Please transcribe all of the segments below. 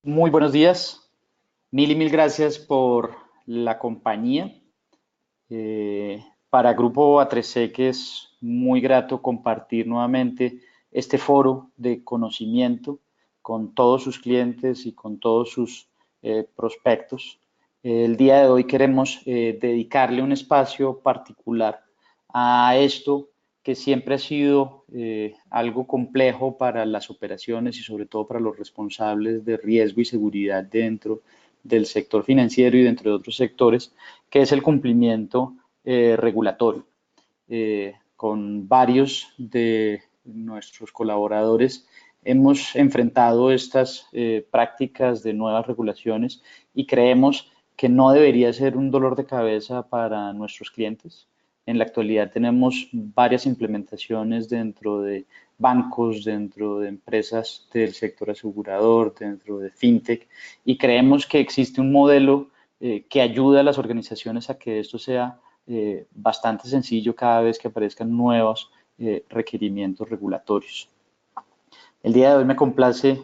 Muy buenos días. Mil y mil gracias por la compañía. Para Grupo A3C es muy grato compartir nuevamente este foro de conocimiento con todos sus clientes y con todos sus prospectos. El día de hoy queremos dedicarle un espacio particular a esto que siempre ha sido algo complejo para las operaciones y sobre todo para los responsables de riesgo y seguridad dentro del sector financiero y dentro de otros sectores, que es el cumplimiento regulatorio. Con varios de nuestros colaboradores hemos enfrentado estas prácticas de nuevas regulaciones y creemos que no debería ser un dolor de cabeza para nuestros clientes. En la actualidad tenemos varias implementaciones dentro de bancos, dentro de empresas del sector asegurador, dentro de fintech, y creemos que existe un modelo que ayuda a las organizaciones a que esto sea bastante sencillo cada vez que aparezcan nuevos requerimientos regulatorios. El día de hoy me complace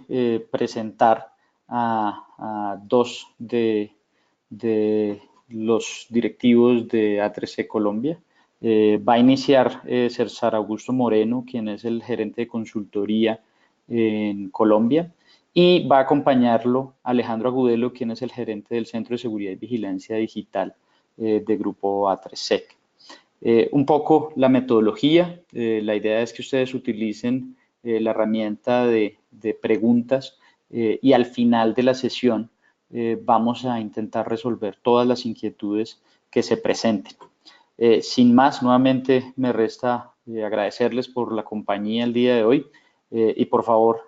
presentar a dos de los directivos de A3C Colombia. Va a iniciar César Augusto Moreno, quien es el gerente de consultoría en Colombia, y va a acompañarlo Alejandro Agudelo, quien es el gerente del Centro de Seguridad y Vigilancia Digital de Grupo A3SEC. Un poco la metodología, la idea es que ustedes utilicen la herramienta de preguntas y al final de la sesión vamos a intentar resolver todas las inquietudes que se presenten. Sin más, nuevamente me resta agradecerles por la compañía el día de hoy y por favor,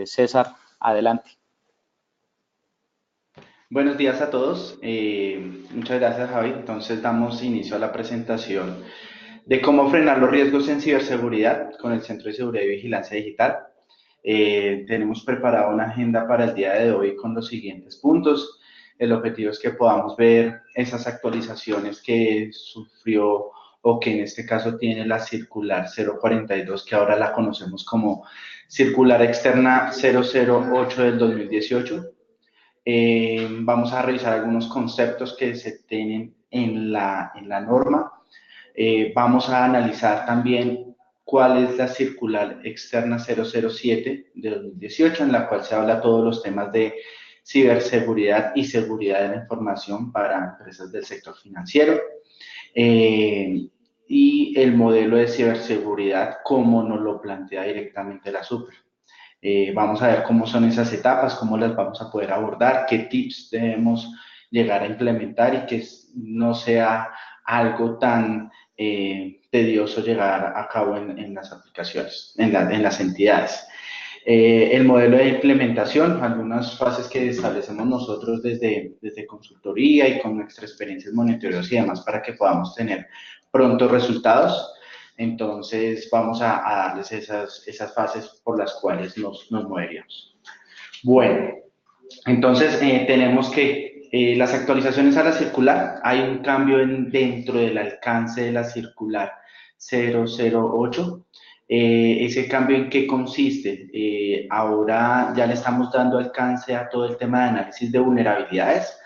César, adelante. Buenos días a todos. Muchas gracias, Javi. Entonces damos inicio a la presentación de cómo frenar los riesgos en ciberseguridad con el Centro de Seguridad y Vigilancia Digital. Tenemos preparada una agenda para el día de hoy con los siguientes puntos. El objetivo es que podamos ver esas actualizaciones que sufrió o que en este caso tiene la circular 042, que ahora la conocemos como circular externa 008 del 2018. Vamos a revisar algunos conceptos que se tienen en la norma. Vamos a analizar también cuál es la circular externa 007 de 2018, en la cual se habla todos los temas de ciberseguridad y seguridad de la información para empresas del sector financiero. Y el modelo de ciberseguridad, como nos lo plantea directamente la SUPR. Vamos a ver cómo son esas etapas, cómo las vamos a poder abordar, qué tips debemos llegar a implementar y que no sea algo tan tedioso llegar a cabo en las aplicaciones, en las entidades. El modelo de implementación, algunas fases que establecemos nosotros desde consultoría y con nuestra experiencia en monitoreos y demás para que podamos tener prontos resultados. Entonces, vamos a darles esas fases por las cuales nos moveríamos. Bueno, entonces tenemos que las actualizaciones a la circular, hay un cambio dentro del alcance de la circular 008. ¿Ese cambio en qué consiste? Ahora ya le estamos dando alcance a todo el tema de análisis de vulnerabilidades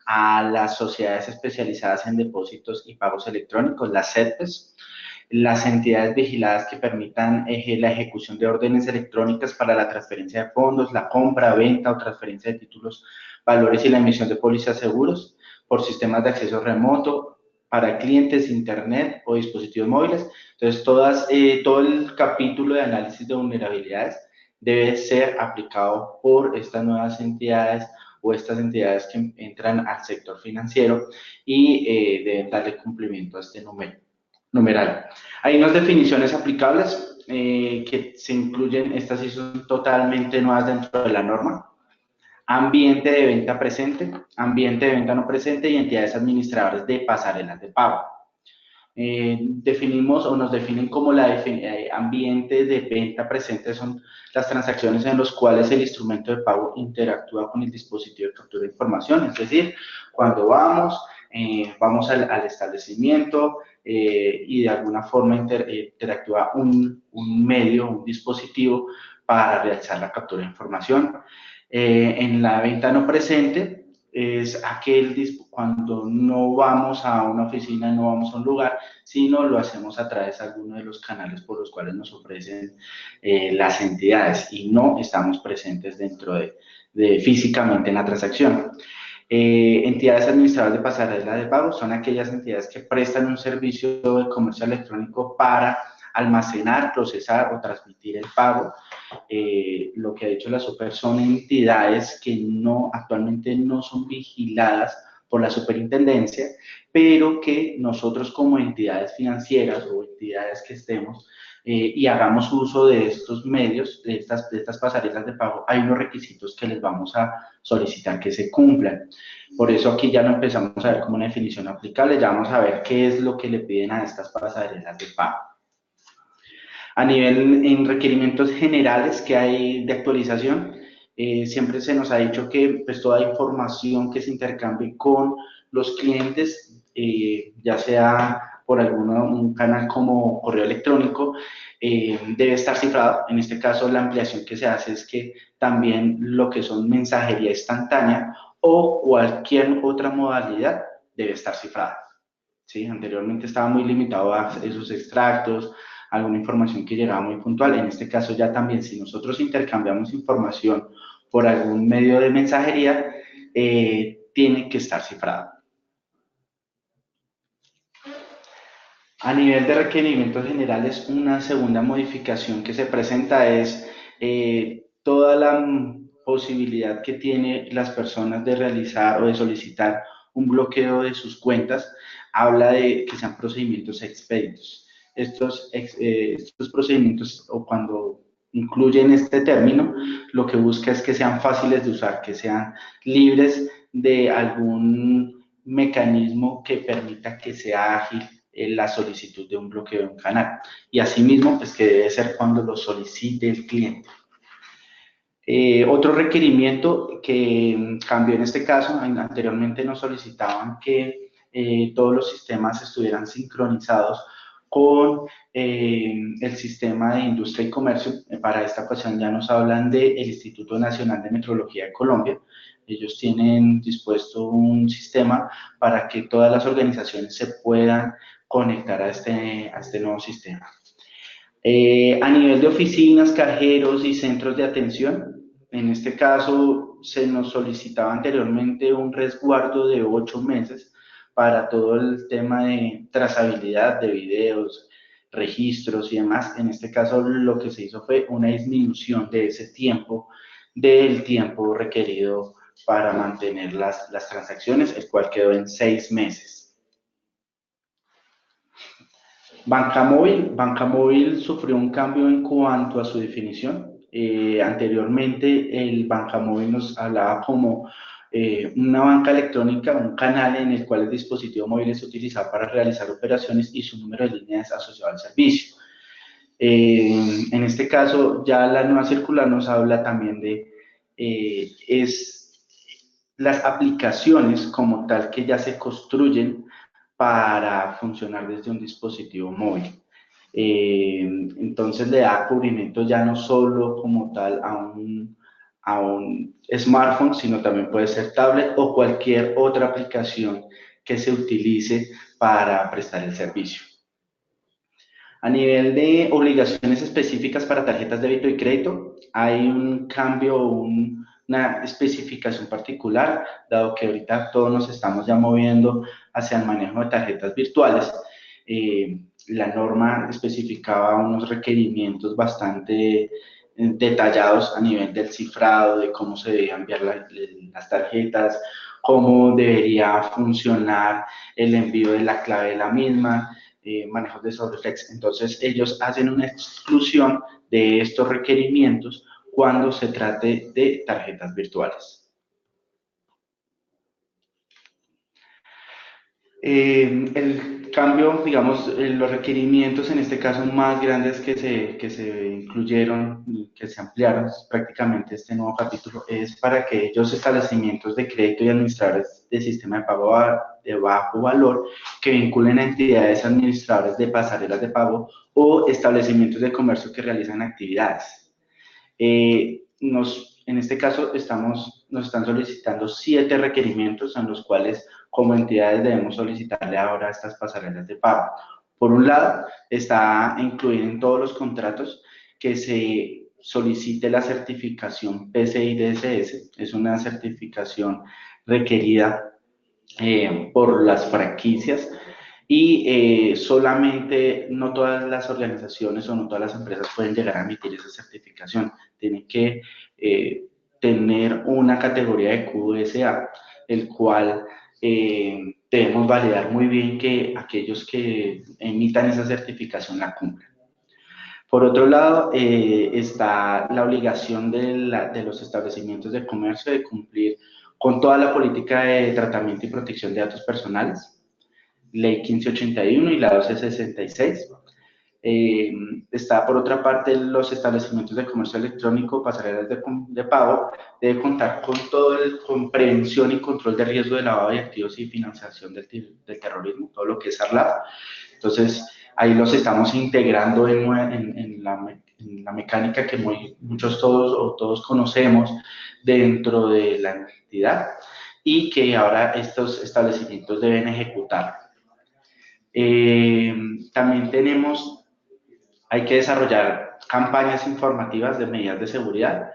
a las sociedades especializadas en depósitos y pagos electrónicos, las CETES, las entidades vigiladas que permitan la ejecución de órdenes electrónicas para la transferencia de fondos, la compra, venta o transferencia de títulos, valores y la emisión de pólizas seguros por sistemas de acceso remoto para clientes, internet o dispositivos móviles. Entonces, todo el capítulo de análisis de vulnerabilidades debe ser aplicado por estas nuevas entidades o estas entidades que entran al sector financiero y deben darle cumplimiento a este numeral. Hay unas definiciones aplicables que se incluyen, estas sí son totalmente nuevas dentro de la norma. Ambiente de venta presente, ambiente de venta no presente y entidades administradoras de pasarelas de pago. Definimos o nos definen como ambiente de venta presente son las transacciones en las cuales el instrumento de pago interactúa con el dispositivo de captura de información, es decir, cuando vamos al establecimiento y de alguna forma interactúa un medio, un dispositivo para realizar la captura de información. En la venta no presente es cuando no vamos a una oficina, no vamos a un lugar, sino lo hacemos a través de alguno de los canales por los cuales nos ofrecen las entidades y no estamos presentes dentro de físicamente en la transacción. Entidades administradoras de pasarela de pago son aquellas entidades que prestan un servicio de comercio electrónico para almacenar, procesar o transmitir el pago. Lo que ha dicho la Super son entidades que actualmente no son vigiladas por la superintendencia, pero que nosotros como entidades financieras o entidades que estemos y hagamos uso de estos medios, de estas pasarelas de pago, hay unos requisitos que les vamos a solicitar que se cumplan. Por eso aquí ya lo empezamos a ver como una definición aplicable, ya vamos a ver qué es lo que le piden a estas pasarelas de pago. A nivel en requerimientos generales que hay de actualización, siempre se nos ha dicho que pues, toda información que se intercambie con los clientes, ya sea por un canal como correo electrónico, debe estar cifrado. En este caso, la ampliación que se hace es que también lo que son mensajería instantánea o cualquier otra modalidad debe estar cifrada. ¿Sí? Anteriormente estaba muy limitado a esos extractos, alguna información que llegaba muy puntual. En este caso ya también, si nosotros intercambiamos información por algún medio de mensajería, tiene que estar cifrado. A nivel de requerimientos generales, una segunda modificación que se presenta es toda la posibilidad que tienen las personas de realizar o de solicitar un bloqueo de sus cuentas, habla de que sean procedimientos expeditos. Estos procedimientos, o cuando incluyen este término, lo que busca es que sean fáciles de usar, que sean libres de algún mecanismo que permita que sea ágil la solicitud de un bloqueo de un canal. Y asimismo, pues que debe ser cuando lo solicite el cliente. Otro requerimiento que cambió en este caso, anteriormente nos solicitaban que todos los sistemas estuvieran sincronizados con el sistema de industria y comercio. Para esta ocasión ya nos hablan del Instituto Nacional de Metrología de Colombia. Ellos tienen dispuesto un sistema para que todas las organizaciones se puedan conectar a este nuevo sistema. A nivel de oficinas, cajeros y centros de atención, en este caso se nos solicitaba anteriormente un resguardo de 8 meses para todo el tema de trazabilidad de videos, registros y demás. En este caso lo que se hizo fue una disminución de ese tiempo, del tiempo requerido para mantener las transacciones, el cual quedó en 6 meses. Banca móvil sufrió un cambio en cuanto a su definición. Anteriormente, el banca móvil nos hablaba como una banca electrónica, un canal en el cual el dispositivo móvil es utilizado para realizar operaciones y su número de líneas asociado al servicio. En este caso, ya la nueva circular nos habla también de las aplicaciones como tal que ya se construyen para funcionar desde un dispositivo móvil. Entonces le da cubrimiento ya no solo como tal a un smartphone, sino también puede ser tablet o cualquier otra aplicación que se utilice para prestar el servicio. A nivel de obligaciones específicas para tarjetas de débito y crédito, hay un cambio, una especificación particular, dado que ahorita todos nos estamos ya moviendo hacia el manejo de tarjetas virtuales. La norma especificaba unos requerimientos bastante detallados a nivel del cifrado, de cómo se debían enviar las tarjetas, cómo debería funcionar el envío de la clave de la misma, manejos de sobreflex. Entonces, ellos hacen una exclusión de estos requerimientos cuando se trate de tarjetas virtuales. El cambio, digamos, los requerimientos en este caso más grandes que se incluyeron y que se ampliaron prácticamente este nuevo capítulo es para aquellos establecimientos de crédito y administradores de sistema de pago de bajo valor que vinculen a entidades administradoras de pasarelas de pago o establecimientos de comercio que realizan actividades. en este caso nos están solicitando 7 requerimientos en los cuales como entidades debemos solicitarle ahora estas pasarelas de pago. Por un lado, está incluir en todos los contratos que se solicite la certificación PCI DSS, es una certificación requerida por las franquicias y solamente no todas las organizaciones o no todas las empresas pueden llegar a emitir esa certificación. Tienen que tener una categoría de QSA, el cual debemos validar muy bien que aquellos que emitan esa certificación la cumplan. Por otro lado, está la obligación de los establecimientos de comercio de cumplir con toda la política de tratamiento y protección de datos personales, Ley 1581 y la 1266. Está, por otra parte, los establecimientos de comercio electrónico, pasarelas de pago, debe contar con prevención y control de riesgo de lavado de activos y financiación del terrorismo, todo lo que es ARLAF. Entonces, ahí los estamos integrando en la mecánica que muchos todos conocemos dentro de la entidad y que ahora estos establecimientos deben ejecutar. También hay que desarrollar campañas informativas de medidas de seguridad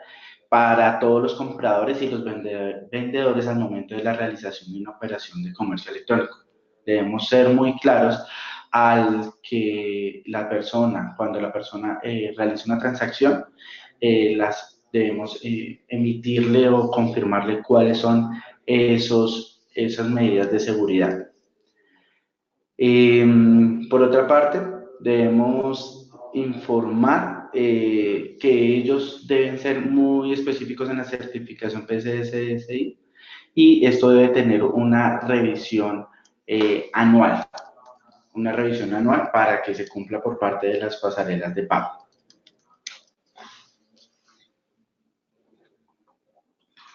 para todos los compradores y los vendedores al momento de la realización de una operación de comercio electrónico. Debemos ser muy claros al que cuando la persona realiza una transacción, debemos emitirle o confirmarle cuáles son esas medidas de seguridad. Por otra parte, debemos informar que ellos deben ser muy específicos en la certificación PCI y esto debe tener una revisión anual para que se cumpla por parte de las pasarelas de pago.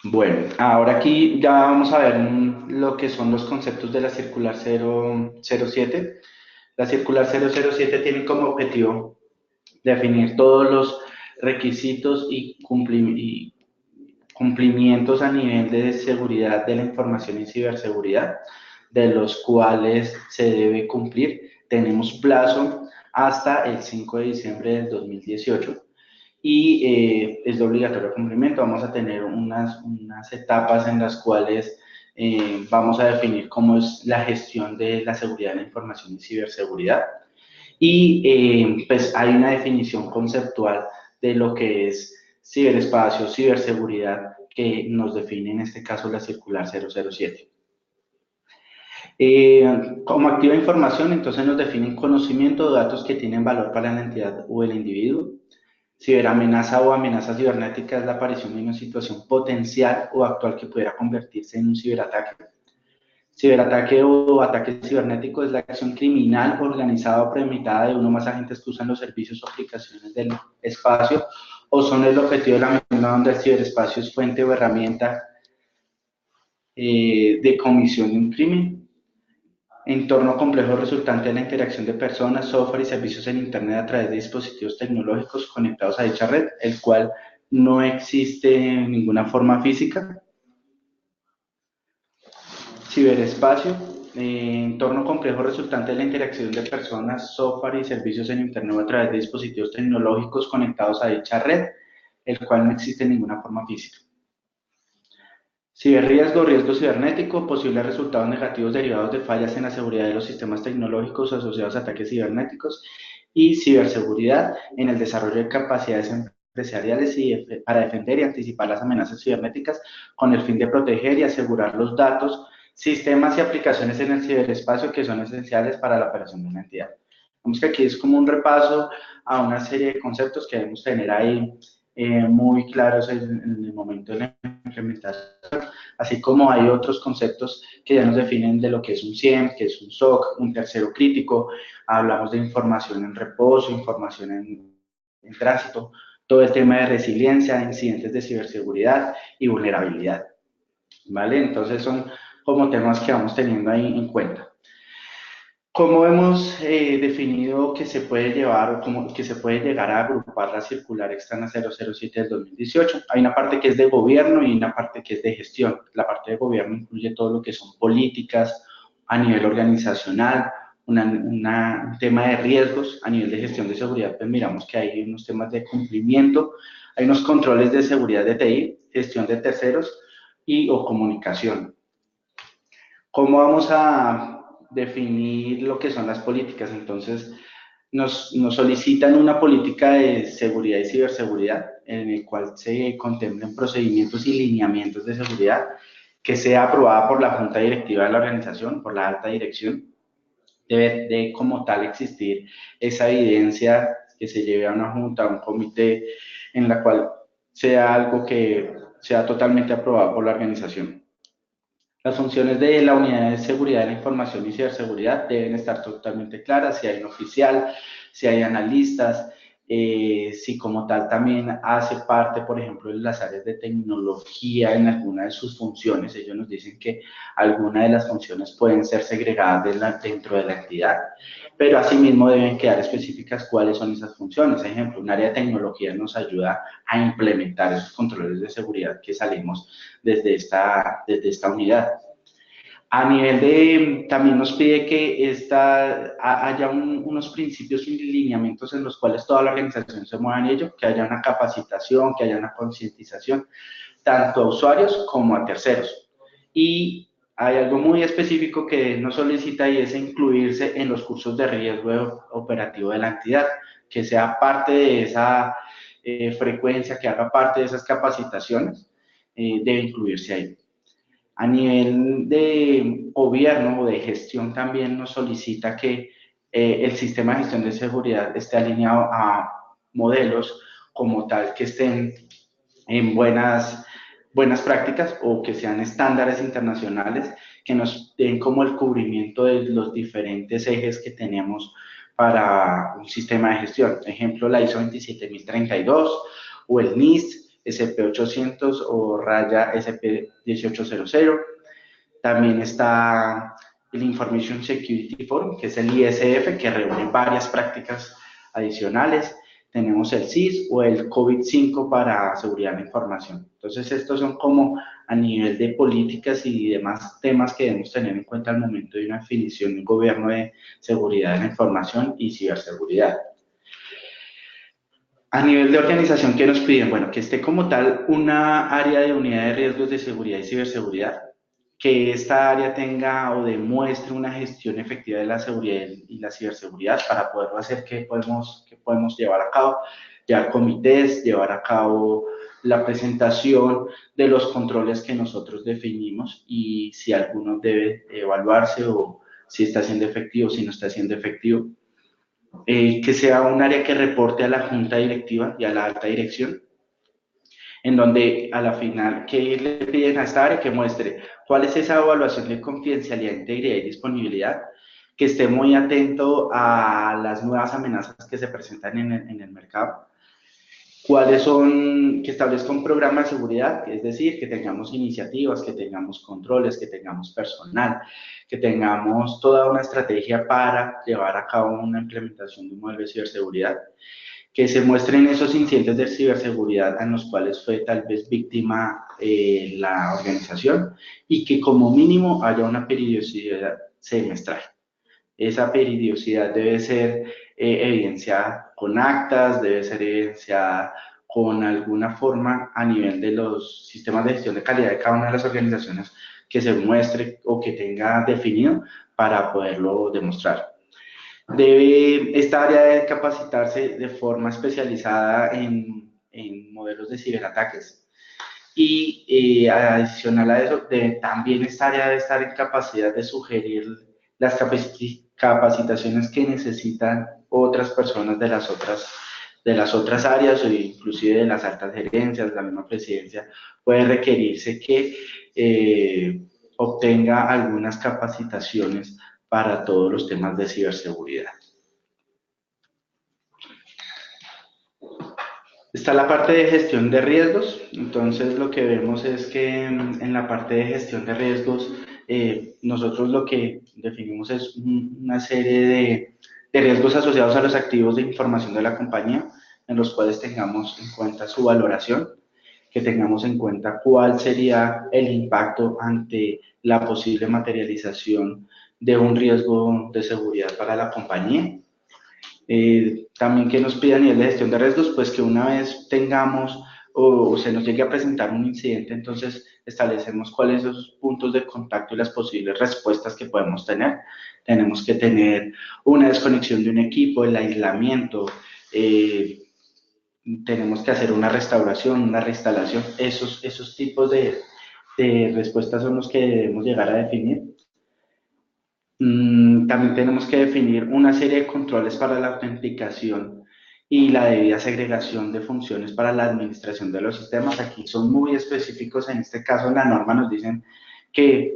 Bueno, ahora aquí ya vamos a ver lo que son los conceptos de la circular 007. La circular 007 tiene como objetivo definir todos los requisitos y cumplimientos a nivel de seguridad de la información y ciberseguridad, de los cuales se debe cumplir. Tenemos plazo hasta el 5 de diciembre del 2018 y es de obligatorio cumplimiento. Vamos a tener unas etapas en las cuales vamos a definir cómo es la gestión de la seguridad de la información y ciberseguridad. Y pues hay una definición conceptual de lo que es ciberespacio, ciberseguridad, que nos define en este caso la circular 007. Como activa información, entonces nos definen conocimiento de datos que tienen valor para la entidad o el individuo. Ciberamenaza o amenaza cibernética es la aparición de una situación potencial o actual que pudiera convertirse en un ciberataque. Ciberataque o ataque cibernético es la acción criminal organizada o premeditada de uno o más agentes que usan los servicios o aplicaciones del espacio o son el objetivo de la misma donde el ciberespacio es fuente o herramienta de comisión de un crimen. Entorno complejo resultante de la interacción de personas, software y servicios en Internet a través de dispositivos tecnológicos conectados a dicha red, el cual no existe en ninguna forma física. Ciberespacio, entorno complejo resultante de la interacción de personas, software y servicios en Internet a través de dispositivos tecnológicos conectados a dicha red, el cual no existe en ninguna forma física. Ciberriesgo, riesgo cibernético, posibles resultados negativos derivados de fallas en la seguridad de los sistemas tecnológicos asociados a ataques cibernéticos y ciberseguridad en el desarrollo de capacidades empresariales para defender y anticipar las amenazas cibernéticas con el fin de proteger y asegurar los datos, sistemas y aplicaciones en el ciberespacio que son esenciales para la operación de una entidad. Vemos que aquí es como un repaso a una serie de conceptos que debemos tener ahí muy claros en el momento de la implementación, así como hay otros conceptos que ya nos definen de lo que es un CIEM, que es un SOC, un tercero crítico, hablamos de información en reposo, información en tránsito, todo el tema de resiliencia, incidentes de ciberseguridad y vulnerabilidad, ¿vale? Entonces son como temas que vamos teniendo ahí en cuenta. ¿Cómo hemos definido que se puede llevar o cómo que se puede llegar a agrupar la circular externa 007 del 2018? Hay una parte que es de gobierno y una parte que es de gestión. La parte de gobierno incluye todo lo que son políticas a nivel organizacional, un tema de riesgos a nivel de gestión de seguridad, pues miramos que hay unos temas de cumplimiento, hay unos controles de seguridad de TI, gestión de terceros y o comunicación. ¿Cómo vamos a definir lo que son las políticas? Entonces, nos solicitan una política de seguridad y ciberseguridad en el cual se contemplen procedimientos y lineamientos de seguridad que sea aprobada por la junta directiva de la organización, por la alta dirección. Debe de como tal existir esa evidencia que se lleve a una junta, a un comité, en la cual sea algo que sea totalmente aprobado por la organización. Las funciones de la unidad de seguridad de la información y ciberseguridad deben estar totalmente claras, si hay un oficial, si hay analistas, si como tal también hace parte, por ejemplo, de las áreas de tecnología en alguna de sus funciones. Ellos nos dicen que algunas de las funciones pueden ser segregadas dentro de la entidad, pero asimismo deben quedar específicas cuáles son esas funciones. Por ejemplo, un área de tecnología nos ayuda a implementar esos controles de seguridad que salimos desde esta unidad. A nivel de, también nos pide que haya unos principios y lineamientos en los cuales toda la organización se mueva en ello, que haya una capacitación, que haya una concientización, tanto a usuarios como a terceros. Y hay algo muy específico que nos solicita y es incluirse en los cursos de riesgo operativo de la entidad, que sea parte de esa frecuencia, que haga parte de esas capacitaciones, debe incluirse ahí. A nivel de gobierno o de gestión también nos solicita que el sistema de gestión de seguridad esté alineado a modelos como tal que estén en buenas prácticas o que sean estándares internacionales que nos den como el cubrimiento de los diferentes ejes que tenemos para un sistema de gestión. Ejemplo, la ISO 27032 o el NIST SP800 o raya SP1800. También está el Information Security Forum, que es el ISF, que reúne varias prácticas adicionales. Tenemos el CIS o el COVID-5 para seguridad de la información. Entonces, estos son como a nivel de políticas y demás temas que debemos tener en cuenta al momento de una definición de un gobierno de seguridad de la información y ciberseguridad. A nivel de organización, ¿qué nos piden? Bueno, que esté como tal una área de unidad de riesgos de seguridad y ciberseguridad, que esta área tenga o demuestre una gestión efectiva de la seguridad y la ciberseguridad para poderlo hacer, ¿qué podemos llevar a cabo? Llevar comités, llevar a cabo la presentación de los controles que nosotros definimos y si alguno debe evaluarse o si está siendo efectivo, si no está siendo efectivo. Que sea un área que reporte a la junta directiva y a la alta dirección, en donde a la final, ¿qué le piden a esta área? Que muestre cuál es esa evaluación de confidencialidad, integridad y disponibilidad, que esté muy atento a las nuevas amenazas que se presentan en el mercado, cuáles son, que establezca un programa de seguridad, es decir, que tengamos iniciativas, que tengamos controles, que tengamos personal, que tengamos toda una estrategia para llevar a cabo una implementación de un modelo de ciberseguridad, que se muestren esos incidentes de ciberseguridad en los cuales fue tal vez víctima la organización y que como mínimo haya una periodicidad semestral. Esa periodicidad debe ser evidenciada con actas, debe ser evidenciada con alguna forma a nivel de los sistemas de gestión de calidad de cada una de las organizaciones que se muestre o que tenga definido para poderlo demostrar. Debe esta área de capacitarse de forma especializada en modelos de ciberataques y adicional a eso, también esta área debe estar en capacidad de sugerir las capacitaciones que necesitan otras personas de las otras áreas o inclusive de las altas gerencias, la misma presidencia, puede requerirse que obtenga algunas capacitaciones para todos los temas de ciberseguridad. Está la parte de gestión de riesgos, entonces lo que vemos es que en la parte de gestión de riesgos nosotros lo que definimos es una serie de riesgos asociados a los activos de información de la compañía, en los cuales tengamos en cuenta su valoración, que tengamos en cuenta cuál sería el impacto ante la posible materialización de un riesgo de seguridad para la compañía. También que nos pida a nivel de gestión de riesgos, pues que una vez tengamos o se nos llegue a presentar un incidente, entonces establecemos cuáles son esos puntos de contacto y las posibles respuestas que podemos tener. Tenemos que tener una desconexión de un equipo, el aislamiento, tenemos que hacer una restauración, una reinstalación. Esos tipos de respuestas son los que debemos llegar a definir. También tenemos que definir una serie de controles para la autenticación y la debida segregación de funciones para la administración de los sistemas. Aquí son muy específicos, en este caso en la norma nos dicen que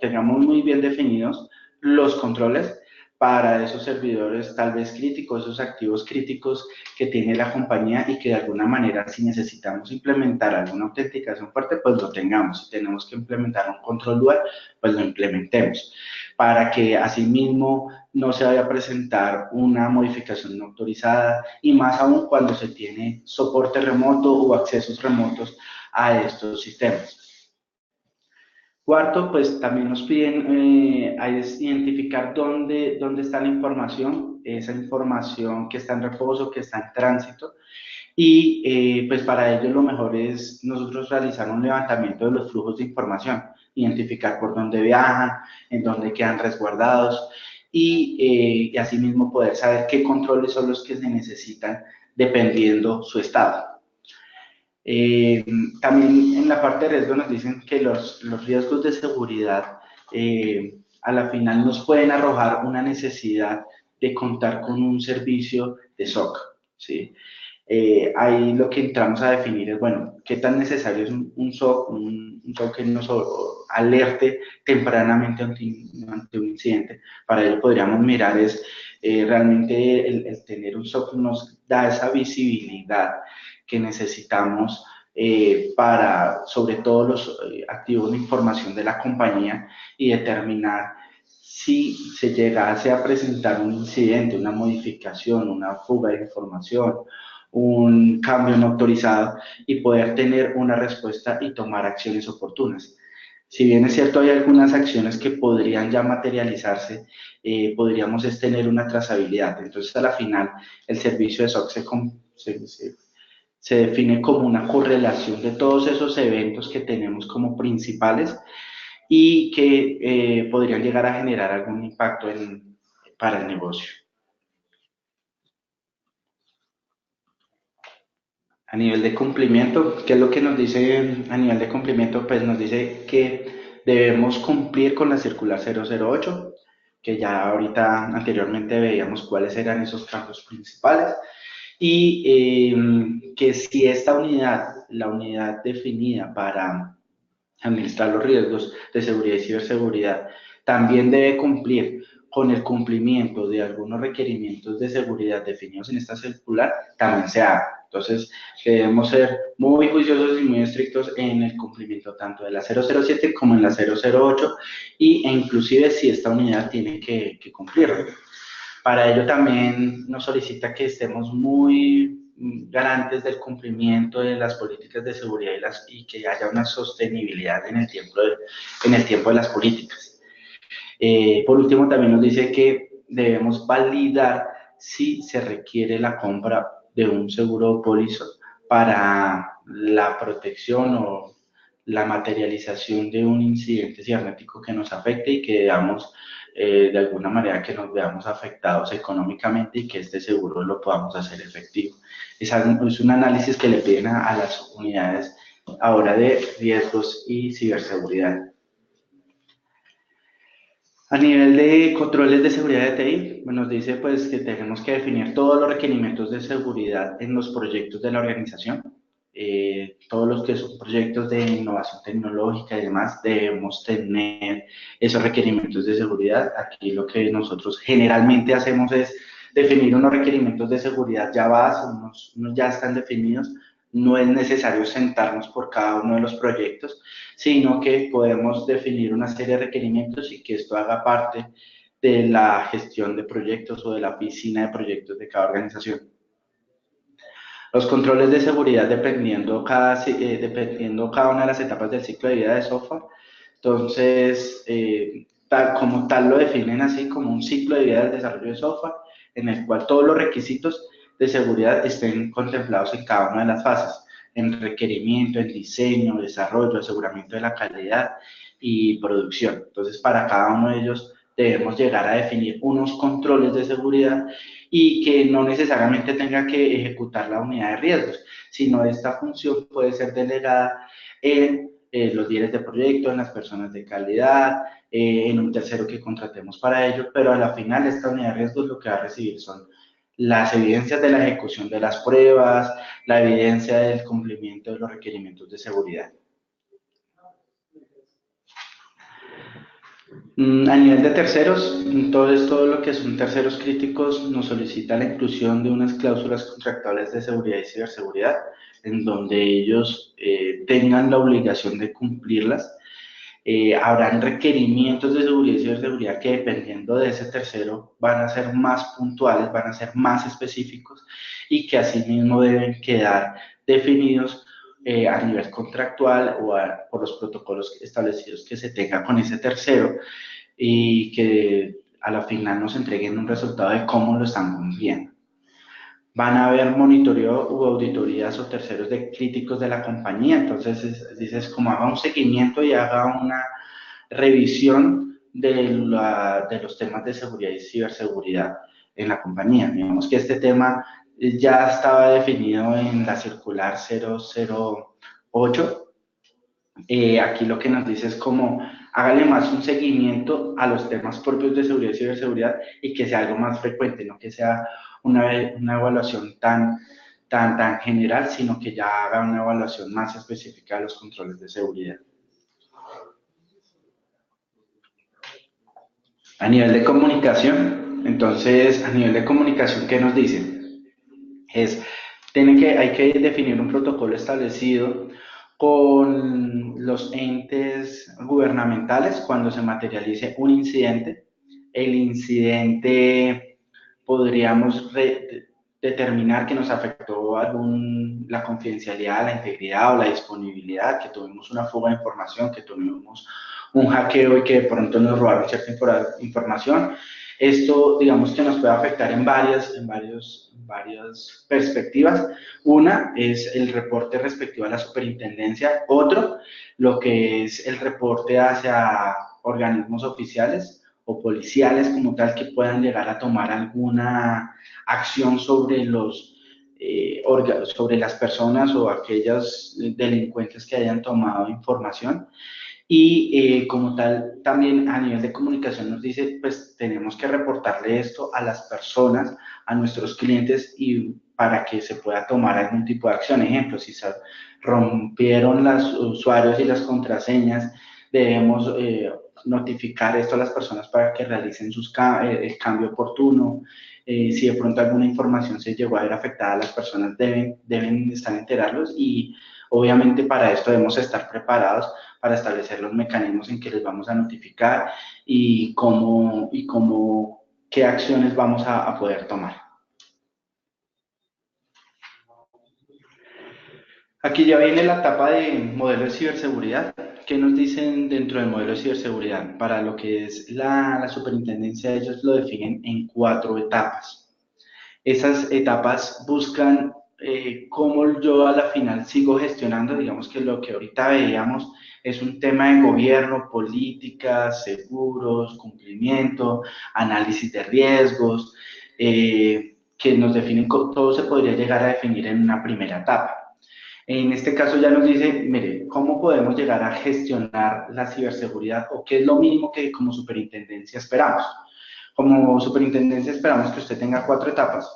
tengamos muy bien definidos los controles para esos servidores tal vez críticos, esos activos críticos que tiene la compañía y que de alguna manera si necesitamos implementar alguna autenticación fuerte, pues lo tengamos. Si tenemos que implementar un control dual, pues lo implementemos para que asimismo no se vaya a presentar una modificación no autorizada y más aún cuando se tiene soporte remoto o accesos remotos a estos sistemas. Cuarto, pues también nos piden identificar dónde está la información, esa información que está en reposo, que está en tránsito, y pues para ello lo mejor es nosotros realizar un levantamiento de los flujos de información, identificar por dónde viajan, en dónde quedan resguardados y asimismo poder saber qué controles son los que se necesitan dependiendo su estado. También en la parte de riesgo nos dicen que los riesgos de seguridad a la final nos pueden arrojar una necesidad de contar con un servicio de SOC, ¿sí? Ahí lo que entramos a definir es, bueno, qué tan necesario es un SOC, un SOC que nos alerte tempranamente ante un incidente. Para ello podríamos mirar es, realmente el tener un SOC nos da esa visibilidad que necesitamos para, sobre todo, los activos de información de la compañía y determinar si se llegase a presentar un incidente, una modificación, una fuga de información, un cambio no autorizado y poder tener una respuesta y tomar acciones oportunas. Si bien es cierto, hay algunas acciones que podrían ya materializarse, podríamos es tener una trazabilidad. Entonces, a la final, el servicio de SOC se define como una correlación de todos esos eventos que tenemos como principales y que podrían llegar a generar algún impacto para el negocio. A nivel de cumplimiento, ¿qué es lo que nos dice a nivel de cumplimiento? Pues nos dice que debemos cumplir con la circular 008, que ya ahorita anteriormente veíamos cuáles eran esos campos principales, y que si esta unidad, la unidad definida para administrar los riesgos de seguridad y ciberseguridad, también debe cumplir con el cumplimiento de algunos requerimientos de seguridad definidos en esta circular, también se haga. Entonces, debemos ser muy juiciosos y muy estrictos en el cumplimiento tanto de la 007 como en la 008 e inclusive si esta unidad tiene que cumplirlo. Para ello también nos solicita que estemos muy garantes del cumplimiento de las políticas de seguridad y que haya una sostenibilidad en el tiempo de las políticas. Por último, también nos dice que debemos validar si se requiere la compra de un seguro póliza para la protección o la materialización de un incidente cibernético que nos afecte y que debamos de alguna manera que nos veamos afectados económicamente y que este seguro lo podamos hacer efectivo. Es un análisis que le piden a las unidades ahora de riesgos y ciberseguridad. A nivel de controles de seguridad de TI, nos dice pues que tenemos que definir todos los requerimientos de seguridad en los proyectos de la organización. Todos los que son proyectos de innovación tecnológica y demás, debemos tener esos requerimientos de seguridad. Aquí lo que nosotros generalmente hacemos es definir unos requerimientos de seguridad ya base, unos ya están definidos, no es necesario sentarnos por cada uno de los proyectos, sino que podemos definir una serie de requerimientos y que esto haga parte de la gestión de proyectos o de la piscina de proyectos de cada organización. Los controles de seguridad dependiendo cada una de las etapas del ciclo de vida de software. Entonces, como tal lo definen así como un ciclo de vida del desarrollo de software en el cual todos los requisitos de seguridad estén contemplados en cada una de las fases, en requerimiento, en diseño, desarrollo, aseguramiento de la calidad y producción. Entonces, para cada uno de ellos debemos llegar a definir unos controles de seguridad y que no necesariamente tenga que ejecutar la unidad de riesgos, sino esta función puede ser delegada en los líderes de proyecto, en las personas de calidad, en un tercero que contratemos para ello, pero a la final esta unidad de riesgos lo que va a recibir son las evidencias de la ejecución de las pruebas, la evidencia del cumplimiento de los requerimientos de seguridad. A nivel de terceros, entonces todo lo que son terceros críticos nos solicita la inclusión de unas cláusulas contractuales de seguridad y ciberseguridad, en donde ellos tengan la obligación de cumplirlas. Habrán requerimientos de seguridad y ciberseguridad que dependiendo de ese tercero van a ser más puntuales, van a ser más específicos y que asimismo deben quedar definidos a nivel contractual o por los protocolos establecidos que se tenga con ese tercero y que a la final nos entreguen un resultado de cómo lo están cumpliendo. Van a haber monitoreo u auditorías o terceros de críticos de la compañía, entonces dices como haga un seguimiento y haga una revisión de los temas de seguridad y ciberseguridad en la compañía. Digamos que este tema ya estaba definido en la circular 008. Aquí lo que nos dice es como hágale más un seguimiento a los temas propios de seguridad y ciberseguridad y que sea algo más frecuente, no que sea una evaluación tan general, sino que ya haga una evaluación más específica de los controles de seguridad. A nivel de comunicación, entonces, a nivel de comunicación, ¿qué nos dicen? Hay que definir un protocolo establecido con los entes gubernamentales cuando se materialice un incidente. El incidente podríamos determinar que nos afectó la confidencialidad, la integridad o la disponibilidad, que tuvimos una fuga de información, que tuvimos un hackeo y que de pronto nos robaron cierta información. Esto, digamos que nos puede afectar en varias perspectivas. Una es el reporte respectivo a la superintendencia. Otro, lo que es el reporte hacia organismos oficiales o policiales como tal que puedan llegar a tomar alguna acción sobre sobre las personas o aquellos delincuentes que hayan tomado información. Y como tal, también a nivel de comunicación nos dice, pues tenemos que reportarle esto a las personas, a nuestros clientes y para que se pueda tomar algún tipo de acción. Ejemplo, si se rompieron los usuarios y las contraseñas, debemos notificar esto a las personas para que realicen el cambio oportuno. Si de pronto alguna información se llegó a ver afectada, las personas deben estar enterados y obviamente para esto debemos estar preparados para establecer los mecanismos en que les vamos a notificar y qué acciones vamos a poder tomar. Aquí ya viene la etapa de modelo de ciberseguridad. ¿Qué nos dicen dentro del modelo de ciberseguridad? Para lo que es la superintendencia, ellos lo definen en 4 etapas. Esas etapas buscan cómo yo a la final sigo gestionando, digamos que lo que ahorita veíamos es un tema de gobierno, políticas, seguros, cumplimiento, análisis de riesgos, que nos definen, todo se podría llegar a definir en una primera etapa. En este caso ya nos dice, mire, ¿cómo podemos llegar a gestionar la ciberseguridad o qué es lo mínimo que como superintendencia esperamos? Como superintendencia esperamos que usted tenga 4 etapas,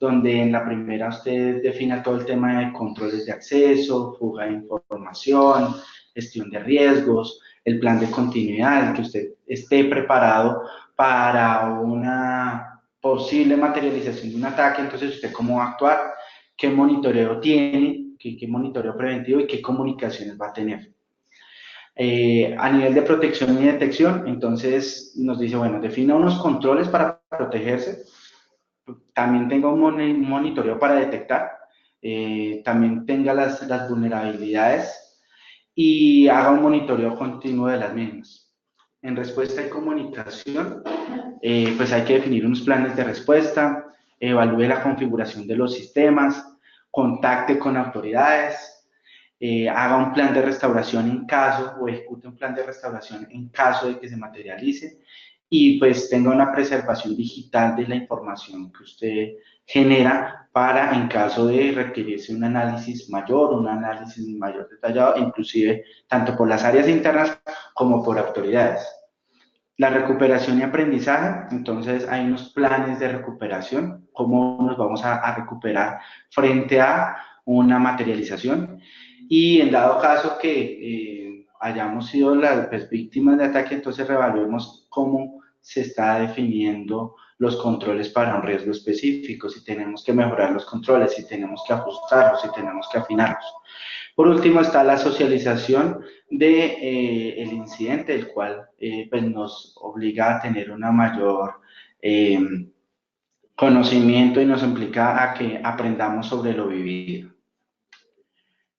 donde en la primera usted defina todo el tema de controles de acceso, fuga de información, gestión de riesgos, el plan de continuidad, que usted esté preparado para una posible materialización de un ataque, entonces usted cómo va a actuar, qué monitoreo tiene qué monitoreo preventivo y qué comunicaciones va a tener. A nivel de protección y detección, entonces nos dice, bueno, defina unos controles para protegerse, también tenga un monitoreo para detectar, también tenga las vulnerabilidades y haga un monitoreo continuo de las mismas. En respuesta y comunicación, pues hay que definir unos planes de respuesta, evalúe la configuración de los sistemas, contacte con autoridades, haga un plan de restauración en caso, o ejecute un plan de restauración en caso de que se materialice, y pues tenga una preservación digital de la información que usted genera para, en caso de requerirse un análisis mayor detallado, inclusive tanto por las áreas internas como por autoridades. La recuperación y aprendizaje, entonces hay unos planes de recuperación, cómo nos vamos a recuperar frente a una materialización, y en dado caso que hayamos sido las pues, víctimas de ataque, entonces reevaluemos cómo se está definiendo los controles para un riesgo específico, si tenemos que mejorar los controles, si tenemos que ajustarlos, si tenemos que afinarlos. Por último está la socialización de el incidente, el cual pues nos obliga a tener una mayor conocimiento y nos implica a que aprendamos sobre lo vivido.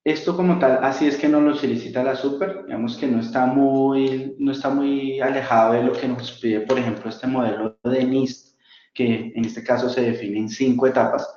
Esto como tal, así es que nos lo solicita la Super, digamos que no está muy alejado de lo que nos pide, por ejemplo, este modelo de NIST, que en este caso se define en 5 etapas.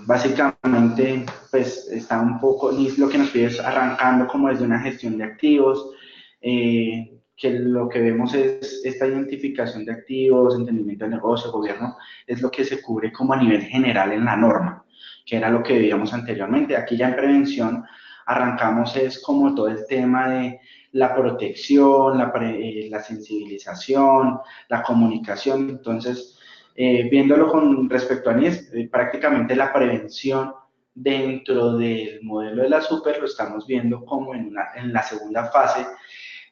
Básicamente, pues está un poco, NIST lo que nos pide es arrancando como desde una gestión de activos, que lo que vemos es esta identificación de activos, entendimiento de negocio, gobierno, es lo que se cubre como a nivel general en la norma, que era lo que veíamos anteriormente. Aquí ya en prevención arrancamos es como todo el tema de la protección, la sensibilización, la comunicación. Entonces, viéndolo con respecto a NIS, prácticamente la prevención dentro del modelo de la Super lo estamos viendo como en la segunda fase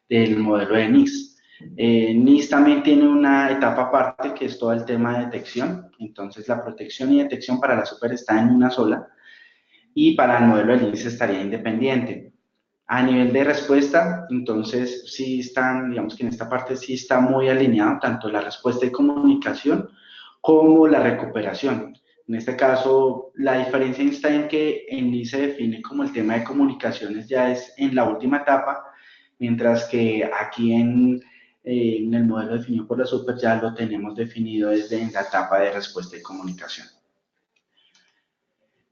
del modelo de NIS. NIS también tiene una etapa aparte que es todo el tema de detección, entonces la protección y detección para la Super está en una sola y para el modelo de NIS estaría independiente. A nivel de respuesta, entonces sí están, digamos que en esta parte sí está muy alineado tanto la respuesta y comunicación como la recuperación. En este caso, la diferencia está en que en NIS se define como el tema de comunicaciones ya es en la última etapa, mientras que aquí en el modelo definido por la Super ya lo tenemos definido desde la etapa de respuesta y comunicación.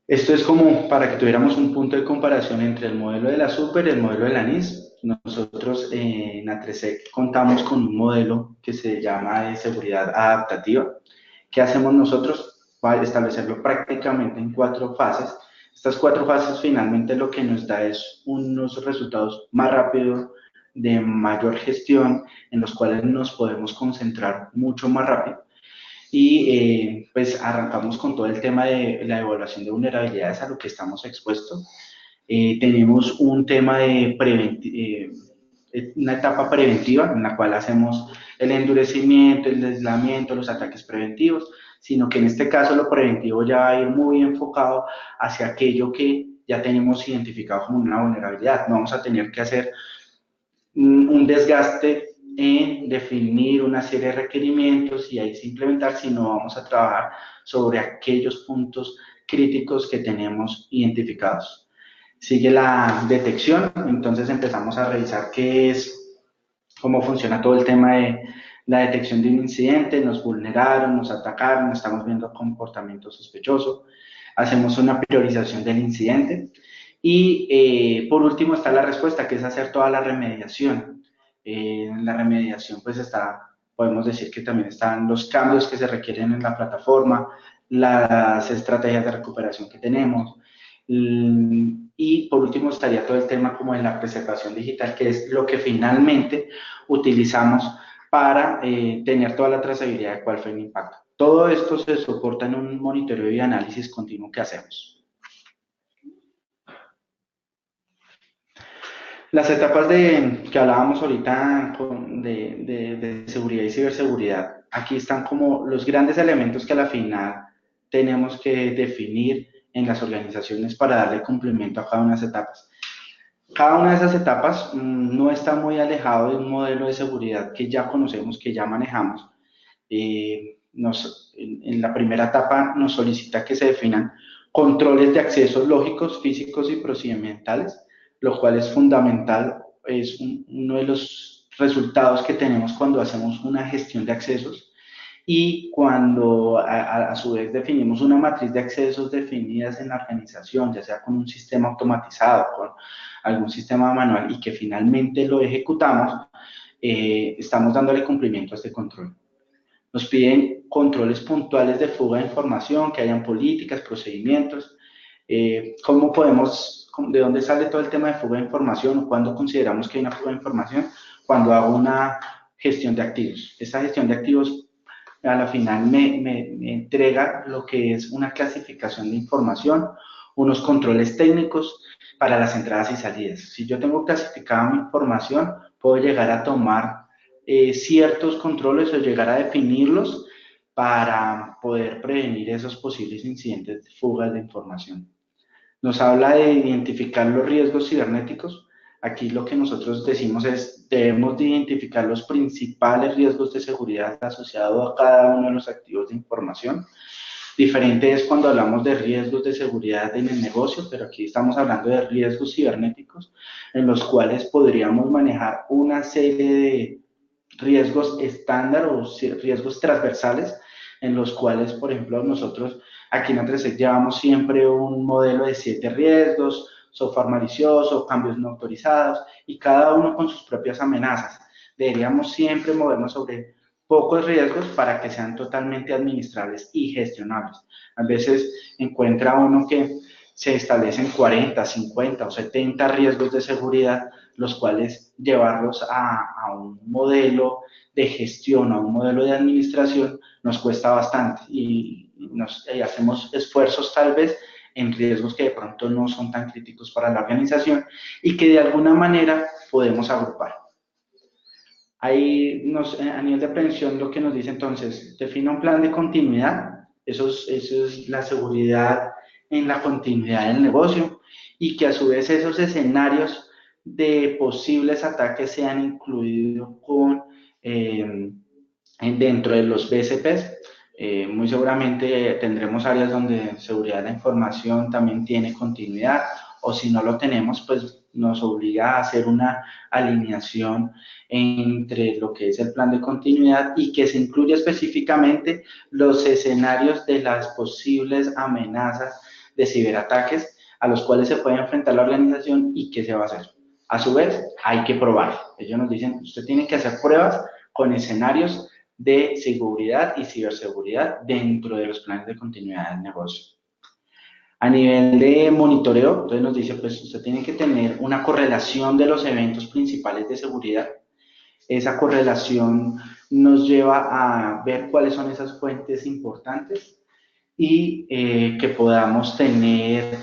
Esto es como para que tuviéramos un punto de comparación entre el modelo de la Super y el modelo de la NIS. Nosotros en A3E contamos con un modelo que se llama de seguridad adaptativa. ¿Qué hacemos nosotros? Para establecerlo prácticamente en 4 fases. Estas 4 fases finalmente lo que nos da es unos resultados más rápidos, de mayor gestión, en los cuales nos podemos concentrar mucho más rápido. Y pues arrancamos con todo el tema de la evaluación de vulnerabilidades a lo que estamos expuestos. Tenemos un tema de una etapa preventiva en la cual hacemos el endurecimiento, el aislamiento, los ataques preventivos, sino que en este caso lo preventivo ya va a ir muy enfocado hacia aquello que ya tenemos identificado como una vulnerabilidad. No vamos a tener que hacer un desgaste en definir una serie de requerimientos y ahí se implementar, sino vamos a trabajar sobre aquellos puntos críticos que tenemos identificados. Sigue la detección, entonces empezamos a revisar qué es, cómo funciona todo el tema de la detección de un incidente, nos vulneraron, nos atacaron, estamos viendo comportamiento sospechoso, hacemos una priorización del incidente y por último está la respuesta, que es hacer toda la remediación. En la remediación pues podemos decir que también están los cambios que se requieren en la plataforma, las estrategias de recuperación que tenemos, y por último estaría todo el tema como en la preservación digital, que es lo que finalmente utilizamos para tener toda la trazabilidad de cuál fue el impacto. Todo esto se soporta en un monitoreo y análisis continuo que hacemos. Las etapas que hablábamos ahorita de seguridad y ciberseguridad, aquí están como los grandes elementos que a la final tenemos que definir en las organizaciones para darle cumplimiento a cada una de esas etapas. Cada una de esas etapas no está muy alejado de un modelo de seguridad que ya conocemos, que ya manejamos. En la primera etapa nos solicita que se definan controles de accesos lógicos, físicos y procedimentales, lo cual es fundamental, es uno de los resultados que tenemos cuando hacemos una gestión de accesos y cuando a su vez definimos una matriz de accesos definidas en la organización, ya sea con un sistema automatizado, con algún sistema manual y que finalmente lo ejecutamos, estamos dándole cumplimiento a este control. Nos piden controles puntuales de fuga de información, que hayan políticas, procedimientos. ¿Cómo podemos, de dónde sale todo el tema de fuga de información o cuándo consideramos que hay una fuga de información? Cuando hago una gestión de activos. Esta gestión de activos a la final me entrega lo que es una clasificación de información, unos controles técnicos para las entradas y salidas. Si yo tengo clasificada mi información, puedo llegar a tomar ciertos controles o llegar a definirlos para poder prevenir esos posibles incidentes de fugas de información. Nos habla de identificar los riesgos cibernéticos. Aquí lo que nosotros decimos es, debemos de identificar los principales riesgos de seguridad asociados a cada uno de los activos de información. Diferente es cuando hablamos de riesgos de seguridad en el negocio, pero aquí estamos hablando de riesgos cibernéticos en los cuales podríamos manejar una serie de riesgos estándar o riesgos transversales en los cuales, por ejemplo, nosotros aquí en Atresec llevamos siempre un modelo de 7 riesgos, software malicioso, cambios no autorizados y cada uno con sus propias amenazas. Deberíamos siempre movernos sobre pocos riesgos para que sean totalmente administrables y gestionables. A veces encuentra uno que se establecen 40, 50 o 70 riesgos de seguridad, los cuales llevarlos a un modelo de gestión, a un modelo de administración, nos cuesta bastante y hacemos esfuerzos tal vez en riesgos que de pronto no son tan críticos para la organización y que de alguna manera podemos agrupar. Ahí a nivel de prevención lo que nos dice entonces, defina un plan de continuidad, eso es la seguridad en la continuidad del negocio y que a su vez esos escenarios de posibles ataques sean incluidos dentro de los BCPs. Muy seguramente tendremos áreas donde seguridad de la información también tiene continuidad o si no lo tenemos, pues nos obliga a hacer una alineación entre lo que es el plan de continuidad y que se incluya específicamente los escenarios de las posibles amenazas de ciberataques a los cuales se puede enfrentar la organización y qué se va a hacer. A su vez, hay que probar. Ellos nos dicen, usted tiene que hacer pruebas con escenarios de seguridad y ciberseguridad dentro de los planes de continuidad del negocio. A nivel de monitoreo, entonces nos dice, pues usted tiene que tener una correlación de los eventos principales de seguridad. Esa correlación nos lleva a ver cuáles son esas fuentes importantes y que podamos tener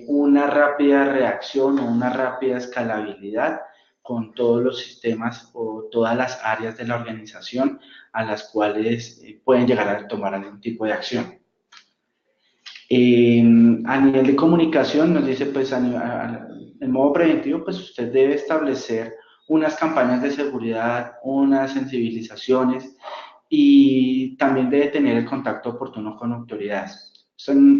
una rápida reacción o una rápida escalabilidad con todos los sistemas o todas las áreas de la organización a las cuales pueden llegar a tomar algún tipo de acción. A nivel de comunicación nos dice, pues en modo preventivo, pues usted debe establecer unas campañas de seguridad, unas sensibilizaciones y también debe tener el contacto oportuno con autoridades.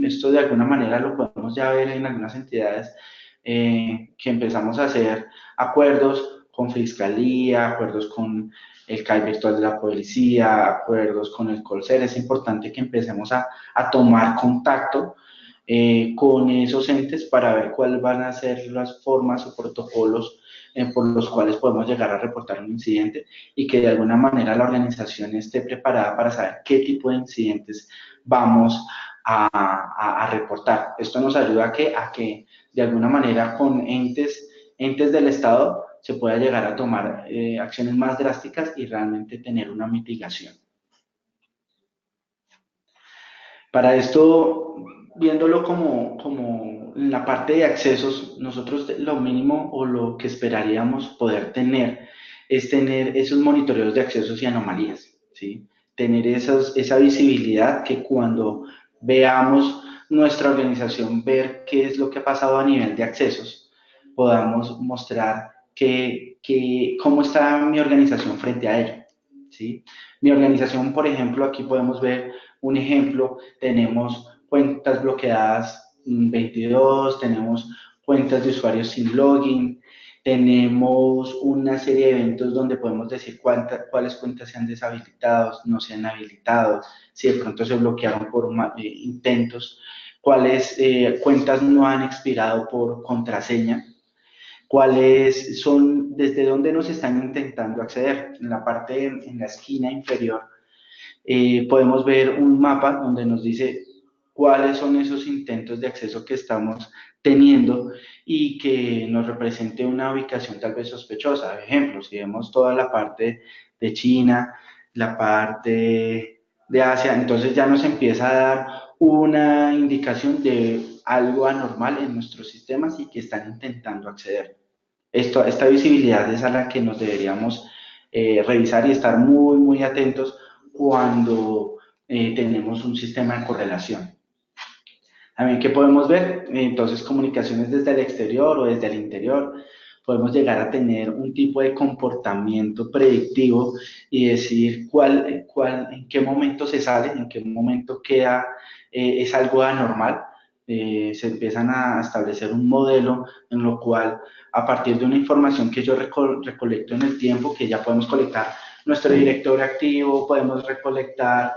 Esto de alguna manera lo podemos ya ver en algunas entidades que empezamos a hacer acuerdos con fiscalía, acuerdos con el CAI virtual de la policía, acuerdos con el Colser. Es importante que empecemos a tomar contacto con esos entes para ver cuáles van a ser las formas o protocolos por los cuales podemos llegar a reportar un incidente y que de alguna manera la organización esté preparada para saber qué tipo de incidentes vamos a reportar. Esto nos ayuda a que de alguna manera con entes del Estado se pueda llegar a tomar acciones más drásticas y realmente tener una mitigación. Para esto, viéndolo como en la parte de accesos, nosotros lo mínimo o lo que esperaríamos poder tener es tener esos monitoreos de accesos y anomalías, ¿sí? Tener esa visibilidad que cuando veamos nuestra organización ver qué es lo que ha pasado a nivel de accesos, podamos mostrar cómo está mi organización frente a ello, ¿sí? Mi organización, por ejemplo, aquí podemos ver un ejemplo, tenemos cuentas bloqueadas 22, tenemos cuentas de usuarios sin login, tenemos una serie de eventos donde podemos decir cuáles cuentas se han deshabilitado, no se han habilitado, si de pronto se bloquearon por intentos, cuáles cuentas no han expirado por contraseña, cuáles son, desde dónde nos están intentando acceder. En la parte, en la esquina inferior, podemos ver un mapa donde nos dice cuáles son esos intentos de acceso que estamos teniendo y que nos represente una ubicación tal vez sospechosa. Por ejemplo, si vemos toda la parte de China, la parte de Asia, entonces ya nos empieza a dar una indicación de algo anormal en nuestros sistemas y que están intentando acceder. Esta visibilidad es a la que nos deberíamos revisar y estar muy, muy atentos cuando tenemos un sistema de correlación. También, ¿qué podemos ver? Entonces, comunicaciones desde el exterior o desde el interior. Podemos llegar a tener un tipo de comportamiento predictivo y decir en qué momento se sale, en qué momento queda, es algo anormal. Se empiezan a establecer un modelo en lo cual, a partir de una información que yo recolecto en el tiempo, que ya podemos colectar nuestro directorio activo, podemos recolectar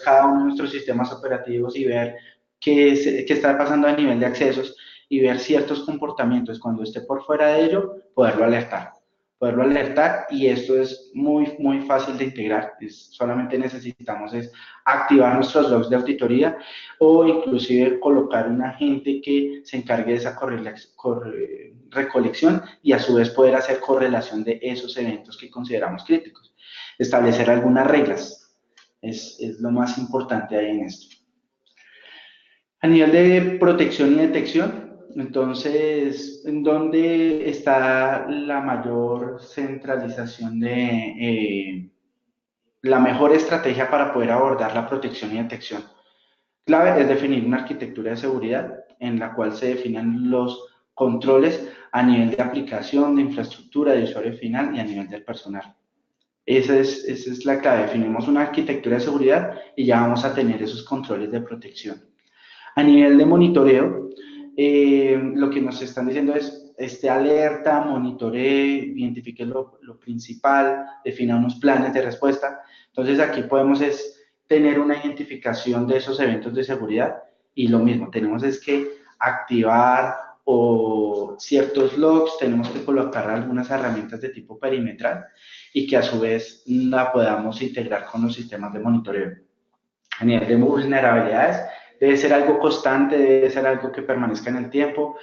cada uno de nuestros sistemas operativos y ver qué está pasando a nivel de accesos y ver ciertos comportamientos. Cuando esté por fuera de ello, poderlo alertar y esto es muy, muy fácil de integrar. Solamente necesitamos activar nuestros logs de auditoría o inclusive colocar un agente que se encargue de esa recolección y a su vez poder hacer correlación de esos eventos que consideramos críticos. Establecer algunas reglas es lo más importante ahí en esto. A nivel de protección y detección, entonces, ¿en dónde está la mayor centralización la mejor estrategia para poder abordar la protección y detección? Clave es definir una arquitectura de seguridad en la cual se definan los controles a nivel de aplicación, de infraestructura, de usuario final y a nivel del personal. Esa es la clave. Definimos una arquitectura de seguridad y ya vamos a tener esos controles de protección. A nivel de monitoreo, lo que nos están diciendo es, esté alerta, monitoree, identifique lo principal, defina unos planes de respuesta. Entonces aquí podemos tener una identificación de esos eventos de seguridad y lo mismo, tenemos que activar o ciertos logs, tenemos que colocar algunas herramientas de tipo perimetral y que a su vez la podamos integrar con los sistemas de monitoreo. A nivel de vulnerabilidades, debe ser algo constante, debe ser algo que permanezca en el tiempo.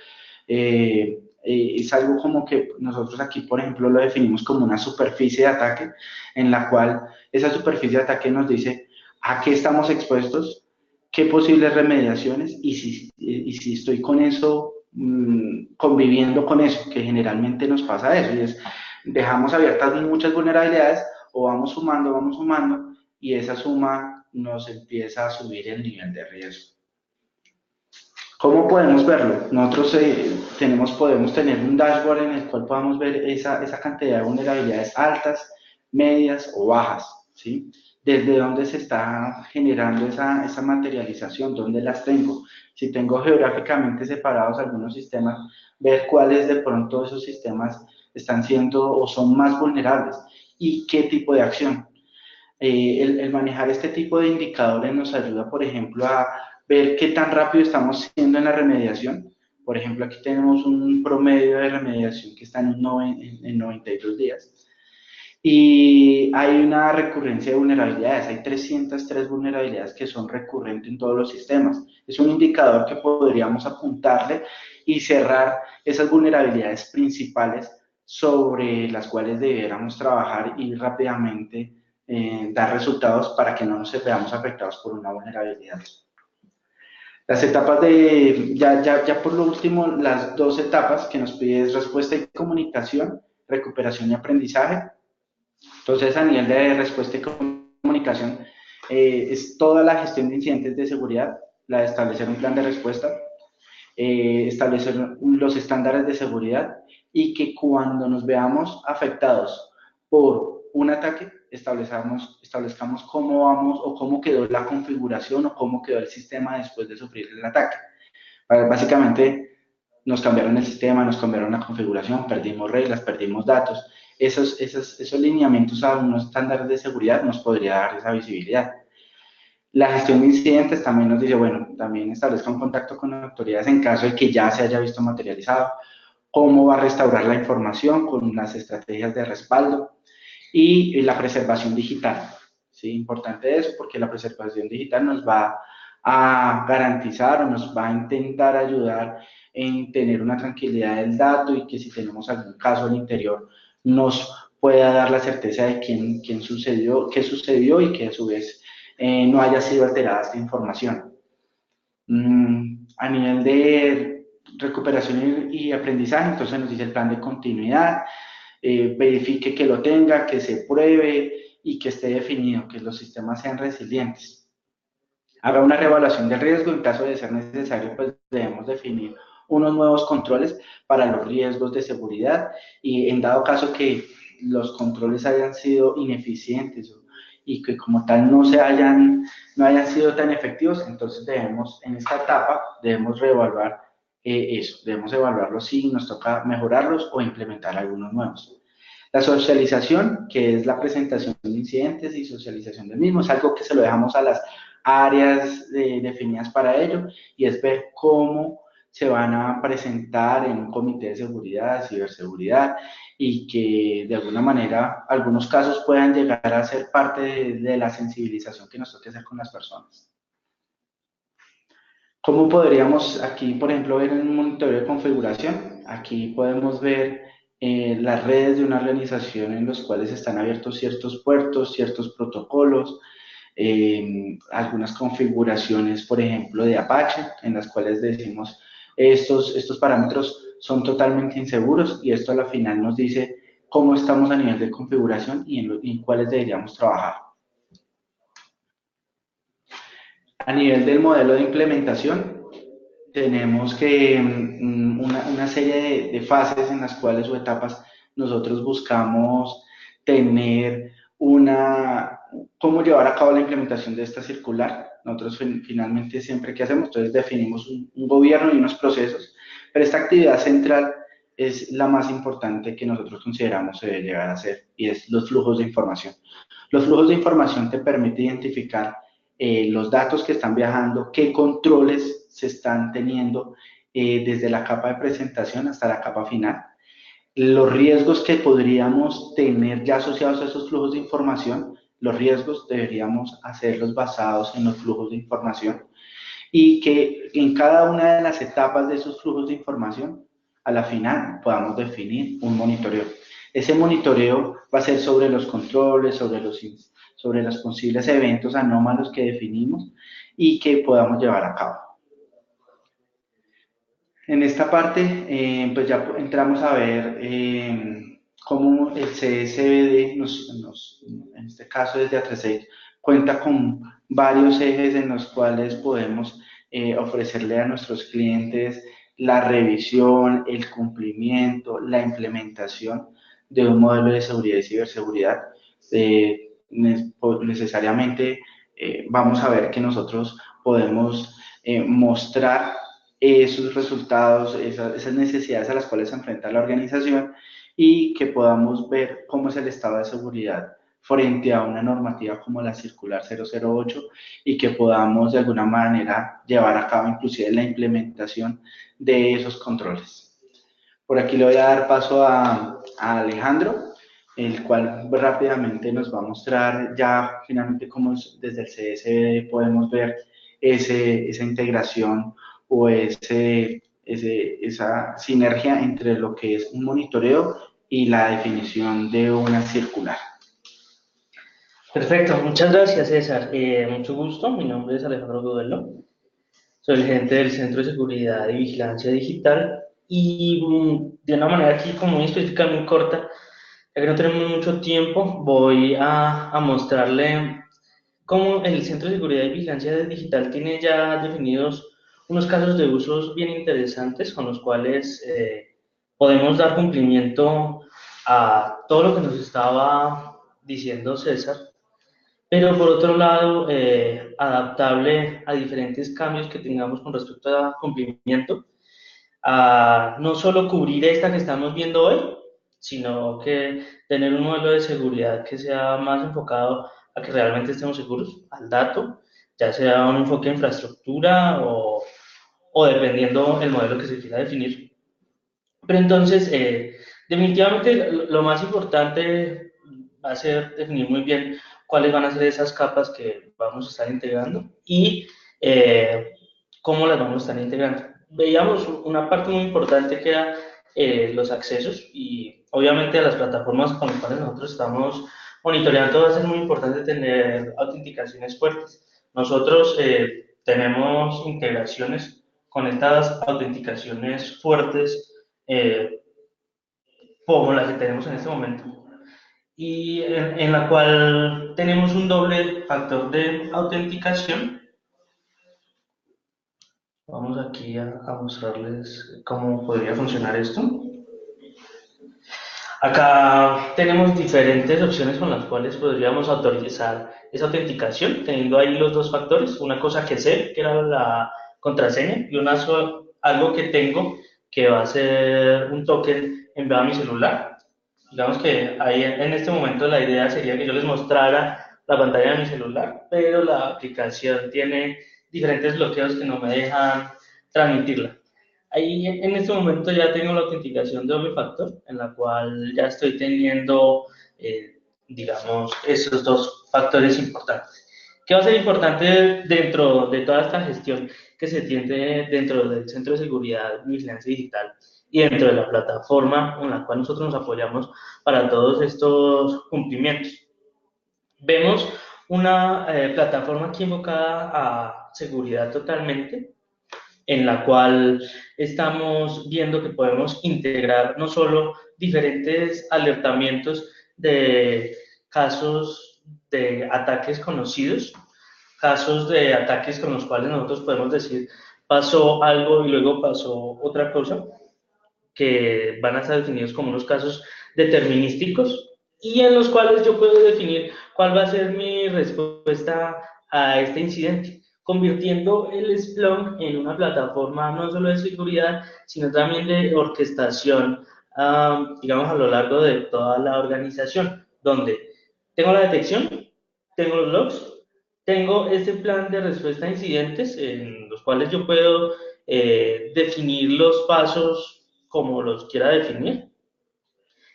Es algo como que nosotros aquí, por ejemplo, lo definimos como una superficie de ataque, en la cual esa superficie de ataque nos dice a qué estamos expuestos, qué posibles remediaciones y si estoy con eso, conviviendo con eso, que generalmente nos pasa eso, y es dejamos abiertas muchas vulnerabilidades o vamos sumando, y esa suma nos empieza a subir el nivel de riesgo. ¿Cómo podemos verlo? Nosotros podemos tener un dashboard en el cual podamos ver esa cantidad de vulnerabilidades altas, medias o bajas, ¿sí? Desde dónde se está generando esa materialización, dónde las tengo. Si tengo geográficamente separados algunos sistemas, ver cuáles de pronto esos sistemas están siendo o son más vulnerables y qué tipo de acción. El manejar este tipo de indicadores nos ayuda, por ejemplo, a ver qué tan rápido estamos siendo en la remediación. Por ejemplo, aquí tenemos un promedio de remediación que está en 92 días. Y hay una recurrencia de vulnerabilidades, hay 303 vulnerabilidades que son recurrentes en todos los sistemas. Es un indicador que podríamos apuntarle y cerrar esas vulnerabilidades principales sobre las cuales debiéramos trabajar y rápidamente dar resultados para que no nos veamos afectados por una vulnerabilidad. Las etapas ya por lo último, las dos etapas que nos pide es respuesta y comunicación, recuperación y aprendizaje. Entonces, a nivel de respuesta y comunicación, es toda la gestión de incidentes de seguridad, la de establecer un plan de respuesta, establecer los estándares de seguridad y que cuando nos veamos afectados por un ataque, establezcamos cómo vamos o cómo quedó la configuración o cómo quedó el sistema después de sufrir el ataque. Básicamente, nos cambiaron el sistema, nos cambiaron la configuración, perdimos reglas, perdimos datos. Esos lineamientos a unos estándares de seguridad nos podría dar esa visibilidad. La gestión de incidentes también nos dice, bueno, también establezca un contacto con las autoridades en caso de que ya se haya visto materializado, cómo va a restaurar la información con las estrategias de respaldo y la preservación digital. ¿Sí? Importante eso porque la preservación digital nos va a garantizar o nos va a intentar ayudar en tener una tranquilidad del dato y que si tenemos algún caso al interior nos pueda dar la certeza de quién sucedió, qué sucedió y que a su vez no haya sido alterada esta información. A nivel de recuperación y aprendizaje, entonces nos dice el plan de continuidad, verifique que lo tenga, que se pruebe y que esté definido, que los sistemas sean resilientes. Haga una reevaluación del riesgo, en caso de ser necesario, pues debemos definir unos nuevos controles para los riesgos de seguridad y en dado caso que los controles hayan sido ineficientes y que como tal no hayan sido tan efectivos, entonces debemos, en esta etapa, debemos reevaluar eso, debemos evaluarlos si nos toca mejorarlos o implementar algunos nuevos. La socialización, que es la presentación de incidentes y socialización del mismo, es algo que se lo dejamos a las áreas definidas para ello y es ver cómo se van a presentar en un comité de seguridad, ciberseguridad y que de alguna manera algunos casos puedan llegar a ser parte de la sensibilización que nos toque hacer con las personas. ¿Cómo podríamos aquí, por ejemplo, ver en un monitoreo de configuración? Aquí podemos ver las redes de una organización en los cuales están abiertos ciertos puertos, ciertos protocolos, algunas configuraciones, por ejemplo, de Apache, en las cuales decimos estos parámetros son totalmente inseguros y esto a la final nos dice cómo estamos a nivel de configuración y en cuáles deberíamos trabajar. A nivel del modelo de implementación, tenemos que una serie de fases en las cuales o etapas nosotros buscamos tener cómo llevar a cabo la implementación de esta circular. Nosotros finalmente siempre que hacemos, entonces definimos un gobierno y unos procesos, pero esta actividad central es la más importante que nosotros consideramos se debe llegar a hacer y es los flujos de información. Los flujos de información te permiten identificar los datos que están viajando, qué controles se están teniendo desde la capa de presentación hasta la capa final, los riesgos que podríamos tener ya asociados a esos flujos de información, los riesgos deberíamos hacerlos basados en los flujos de información y que en cada una de las etapas de esos flujos de información, a la final podamos definir un monitoreo. Ese monitoreo va a ser sobre los controles, sobre los posibles eventos anómalos que definimos y que podamos llevar a cabo. En esta parte, pues ya entramos a ver cómo el CSBD, en este caso desde A3X, cuenta con varios ejes en los cuales podemos ofrecerle a nuestros clientes la revisión, el cumplimiento, la implementación de un modelo de seguridad y ciberseguridad. Necesariamente vamos a ver que nosotros podemos mostrar esos resultados, esas necesidades a las cuales se enfrenta la organización y que podamos ver cómo es el estado de seguridad frente a una normativa como la circular 008 y que podamos de alguna manera llevar a cabo inclusive la implementación de esos controles. Por aquí le voy a dar paso a Alejandro, el cual rápidamente nos va a mostrar ya finalmente cómo desde el CSBD podemos ver esa integración o esa sinergia entre lo que es un monitoreo y la definición de una circular. Perfecto, muchas gracias César. Mucho gusto, mi nombre es Alejandro Godelo, soy el gerente del Centro de Seguridad y Vigilancia Digital y de una manera aquí como muy específica, muy corta, ya que no tenemos mucho tiempo, voy a mostrarle como el Centro de Seguridad y Vigilancia Digital tiene ya definidos unos casos de usos bien interesantes con los cuales podemos dar cumplimiento a todo lo que nos estaba diciendo César, pero por otro lado, adaptable a diferentes cambios que tengamos con respecto a cumplimiento, a no solo cubrir esta que estamos viendo hoy, sino que tener un modelo de seguridad que sea más enfocado a que realmente estemos seguros al dato, ya sea un enfoque de infraestructura o dependiendo el modelo que se quiera definir. Pero entonces, definitivamente lo más importante va a ser definir muy bien cuáles van a ser esas capas que vamos a estar integrando y eh, cómo las vamos a estar integrando. Veíamos una parte muy importante que era los accesos y obviamente a las plataformas con las cuales nosotros estamos monitoreando va a ser muy importante tener autenticaciones fuertes. Nosotros tenemos integraciones con estas autenticaciones fuertes eh, como la que tenemos en este momento y en la cual tenemos un doble factor de autenticación. Vamos aquí a mostrarles cómo podría funcionar esto. Acá tenemos diferentes opciones con las cuales podríamos autorizar esa autenticación, teniendo ahí los dos factores, una cosa que sé, que era la contraseña, y algo que tengo, que va a ser un token enviado a mi celular. Digamos que ahí en este momento la idea sería que yo les mostrara la pantalla de mi celular, pero la aplicación tiene diferentes bloqueos que no me dejan transmitirla. Ahí en este momento ya tengo la autenticación de doble factor, en la cual ya estoy teniendo, digamos, esos dos factores importantes. ¿Qué va a ser importante dentro de toda esta gestión que se tiene dentro del Centro de Seguridad y Vigilancia Digital y dentro de la plataforma en la cual nosotros nos apoyamos para todos estos cumplimientos? Vemos una plataforma aquí enfocada a seguridad totalmente, en la cual estamos viendo que podemos integrar no solo diferentes alertamientos de casos de ataques conocidos, casos de ataques con los cuales nosotros podemos decir pasó algo y luego pasó otra cosa, que van a estar definidos como unos casos determinísticos y en los cuales yo puedo definir cuál va a ser mi respuesta a este incidente, convirtiendo el Splunk en una plataforma no solo de seguridad, sino también de orquestación, digamos, a lo largo de toda la organización, donde tengo la detección, tengo los logs, tengo este plan de respuesta a incidentes en los cuales yo puedo definir los pasos como los quiera definir.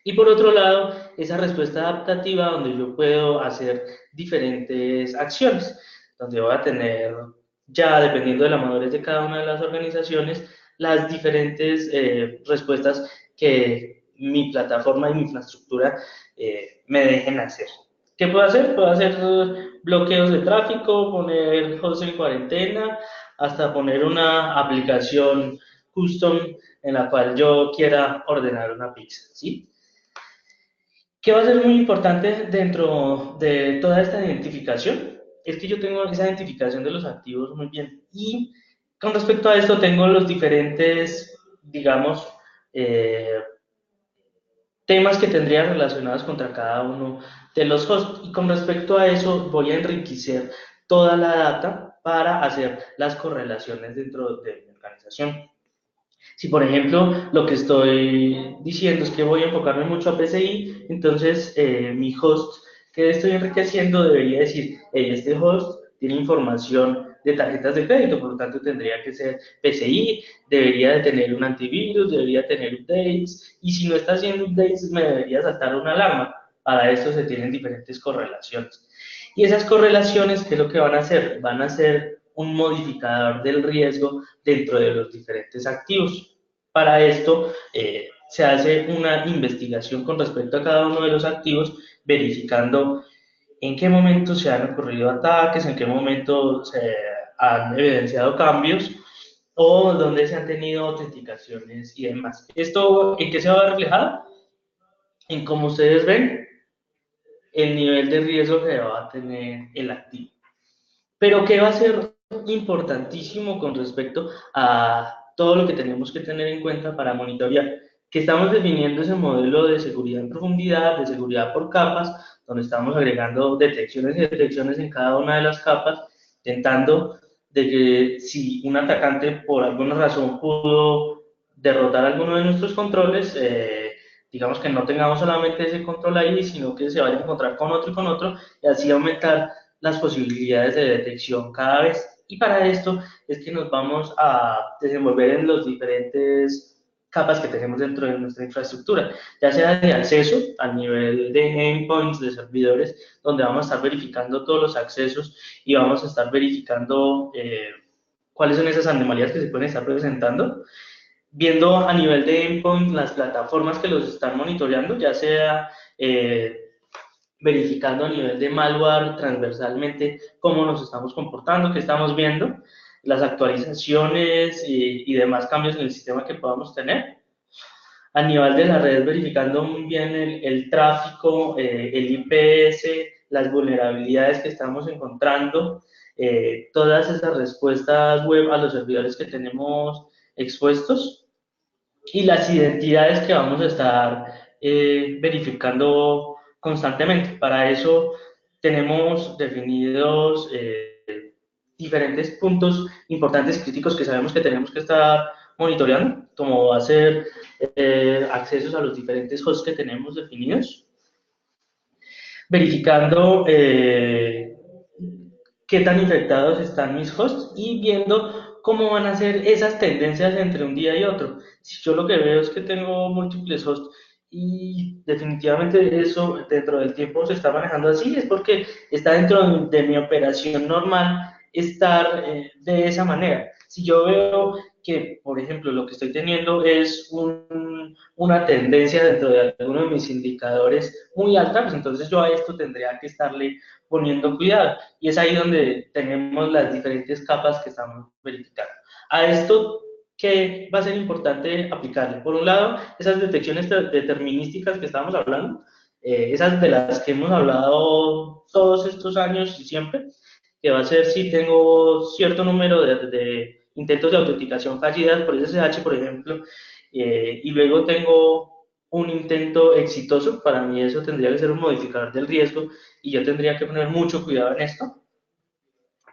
Y por otro lado, esa respuesta adaptativa donde yo puedo hacer diferentes acciones, donde voy a tener, ya dependiendo de la madurez de cada una de las organizaciones, las diferentes respuestas que mi plataforma y mi infraestructura me dejen hacer. ¿Qué puedo hacer? Puedo hacer bloqueos de tráfico, poner hosts en cuarentena, hasta poner una aplicación custom en la cual yo quiera ordenar una pizza, ¿sí? ¿Qué va a ser muy importante dentro de toda esta identificación? Es que yo tengo esa identificación de los activos muy bien. Y con respecto a esto tengo los diferentes, digamos, eh, temas que tendría relacionados contra cada uno de los hosts. Y con respecto a eso voy a enriquecer toda la data para hacer las correlaciones dentro de mi organización. Si, por ejemplo, lo que estoy diciendo es que voy a enfocarme mucho a PCI, entonces mi host que estoy enriqueciendo debería decir, hey, este host tiene información de tarjetas de crédito, por lo tanto tendría que ser PCI, debería de tener un antivirus, debería tener updates, y si no está haciendo updates me debería saltar una alarma. Para esto se tienen diferentes correlaciones. Y esas correlaciones, ¿qué es lo que van a hacer? Van a ser un modificador del riesgo dentro de los diferentes activos. Para esto se hace una investigación con respecto a cada uno de los activos, verificando en qué momento se han ocurrido ataques, en qué momento se han evidenciado cambios o dónde se han tenido autenticaciones y demás. ¿Esto en qué se va a reflejar? En cómo ustedes ven el nivel de riesgo que va a tener el activo. Pero ¿qué va a ser importantísimo con respecto a todo lo que tenemos que tener en cuenta para monitorear? Que estamos definiendo ese modelo de seguridad en profundidad, de seguridad por capas, donde estamos agregando detecciones y detecciones en cada una de las capas, intentando de que si un atacante por alguna razón pudo derrotar alguno de nuestros controles, digamos que no tengamos solamente ese control ahí, sino que se vaya a encontrar con otro, y así aumentar las posibilidades de detección cada vez. Y para esto es que nos vamos a desenvolver en los diferentes capas que tenemos dentro de nuestra infraestructura, ya sea de acceso a nivel de endpoints, de servidores, donde vamos a estar verificando todos los accesos y vamos a estar verificando cuáles son esas anomalías que se pueden estar presentando, viendo a nivel de endpoint las plataformas que los están monitoreando, ya sea verificando a nivel de malware transversalmente cómo nos estamos comportando, qué estamos viendo, las actualizaciones y demás cambios en el sistema que podamos tener. A nivel de la red, verificando muy bien el tráfico, el IPS, las vulnerabilidades que estamos encontrando, todas esas respuestas web a los servidores que tenemos expuestos y las identidades que vamos a estar verificando constantemente. Para eso tenemos definidos diferentes puntos importantes y críticos que sabemos que tenemos que estar monitoreando, como va a ser accesos a los diferentes hosts que tenemos definidos, verificando qué tan infectados están mis hosts y viendo cómo van a ser esas tendencias entre un día y otro. Si yo lo que veo es que tengo múltiples hosts y definitivamente eso dentro del tiempo se está manejando así, es porque está dentro de mi operación normal estar de esa manera. Si yo veo que, por ejemplo, lo que estoy teniendo es una tendencia dentro de alguno de mis indicadores muy alta, pues entonces yo a esto tendría que estarle poniendo cuidado. Y es ahí donde tenemos las diferentes capas que estamos verificando. A esto, ¿qué va a ser importante aplicarle? Por un lado, esas detecciones determinísticas que estábamos hablando, esas de las que hemos hablado todos estos años y siempre, que va a ser si tengo cierto número de intentos de autenticación fallidas por SSH, por ejemplo, y luego tengo un intento exitoso, para mí eso tendría que ser un modificador del riesgo y yo tendría que poner mucho cuidado en esto,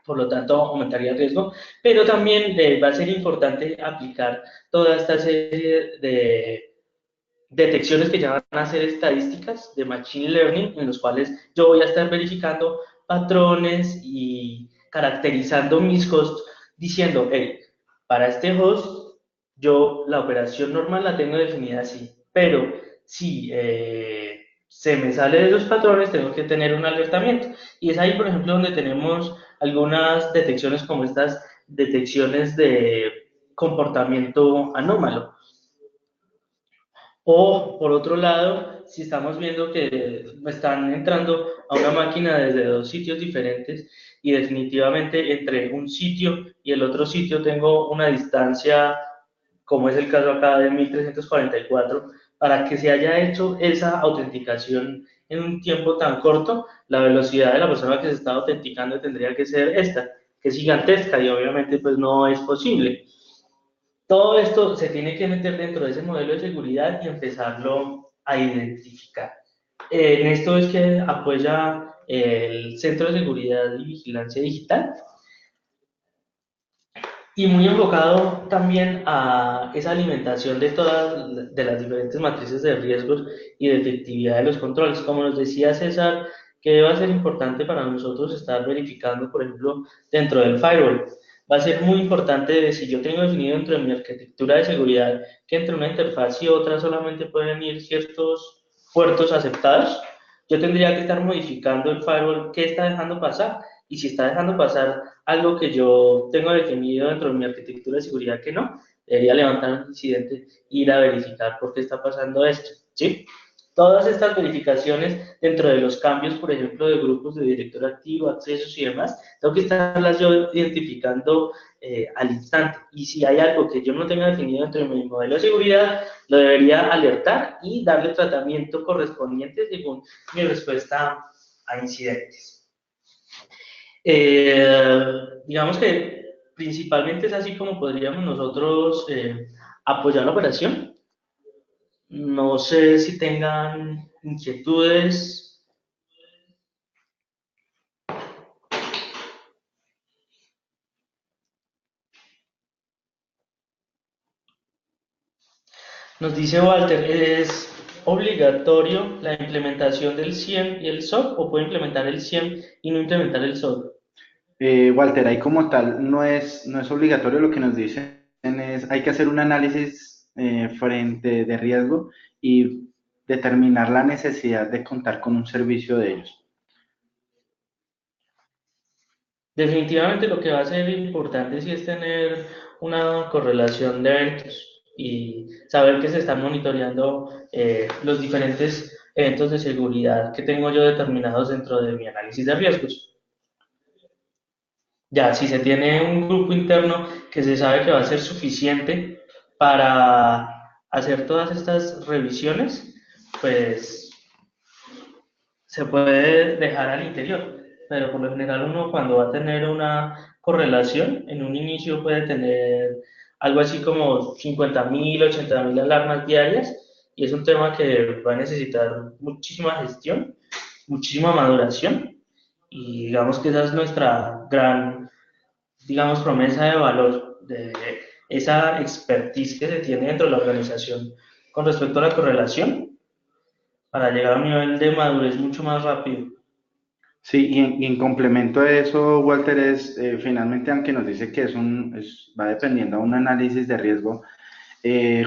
por lo tanto aumentaría el riesgo, pero también va a ser importante aplicar toda esta serie de detecciones que ya van a ser estadísticas de Machine Learning, en los cuales yo voy a estar verificando patrones y caracterizando mis hosts, diciendo, hey, para este host, yo la operación normal la tengo definida así, pero si se me sale de los patrones, tengo que tener un alertamiento. Y es ahí, por ejemplo, donde tenemos algunas detecciones como estas detecciones de comportamiento anómalo. O, por otro lado, si estamos viendo que están entrando a una máquina desde dos sitios diferentes y definitivamente entre un sitio y el otro sitio tengo una distancia, como es el caso acá de 1344, para que se haya hecho esa autenticación en un tiempo tan corto, la velocidad de la persona que se está autenticando tendría que ser esta, que es gigantesca y obviamente pues no es posible. Todo esto se tiene que meter dentro de ese modelo de seguridad y empezarlo a identificar. En esto es que apoya el Centro de Seguridad y Vigilancia Digital y muy enfocado también a esa alimentación de todas de las diferentes matrices de riesgos y de efectividad de los controles. Como nos decía César, que va a ser importante para nosotros estar verificando, por ejemplo, dentro del firewall. Va a ser muy importante si yo tengo definido dentro de mi arquitectura de seguridad que entre una interfaz y otra solamente pueden ir ciertos puertos aceptados. Yo tendría que estar modificando el firewall, qué está dejando pasar, y si está dejando pasar algo que yo tengo definido dentro de mi arquitectura de seguridad que no, debería levantar un incidente e ir a verificar por qué está pasando esto, ¿sí? Todas estas verificaciones dentro de los cambios, por ejemplo, de grupos de director activo, accesos y demás, tengo que estarlas yo identificando al instante. Y si hay algo que yo no tenga definido dentro de mi modelo de seguridad, lo debería alertar y darle tratamiento correspondiente según mi respuesta a incidentes. Digamos que principalmente es así como podríamos nosotros apoyar la operación. No sé si tengan inquietudes. Nos dice Walter, ¿es obligatorio la implementación del SIEM y el SOC o puede implementar el SIEM y no implementar el SOC? Walter, ahí como tal no es obligatorio, lo que nos dicen es hay que hacer un análisis frente de riesgo y determinar la necesidad de contar con un servicio de ellos. Definitivamente lo que va a ser importante sí es tener una correlación de eventos y saber que se están monitoreando los diferentes eventos de seguridad que tengo yo determinados dentro de mi análisis de riesgos. Ya, si se tiene un grupo interno que se sabe que va a ser suficiente para hacer todas estas revisiones, pues se puede dejar al interior, pero por lo general uno cuando va a tener una correlación, en un inicio puede tener algo así como 50.000, 80.000 alarmas diarias y es un tema que va a necesitar muchísima gestión, muchísima maduración y digamos que esa es nuestra gran, digamos, promesa de valor, de esa expertise que se tiene dentro de la organización con respecto a la correlación para llegar a un nivel de madurez mucho más rápido. Sí, y en complemento a eso, Walter, finalmente, aunque nos dice que va dependiendo a un análisis de riesgo,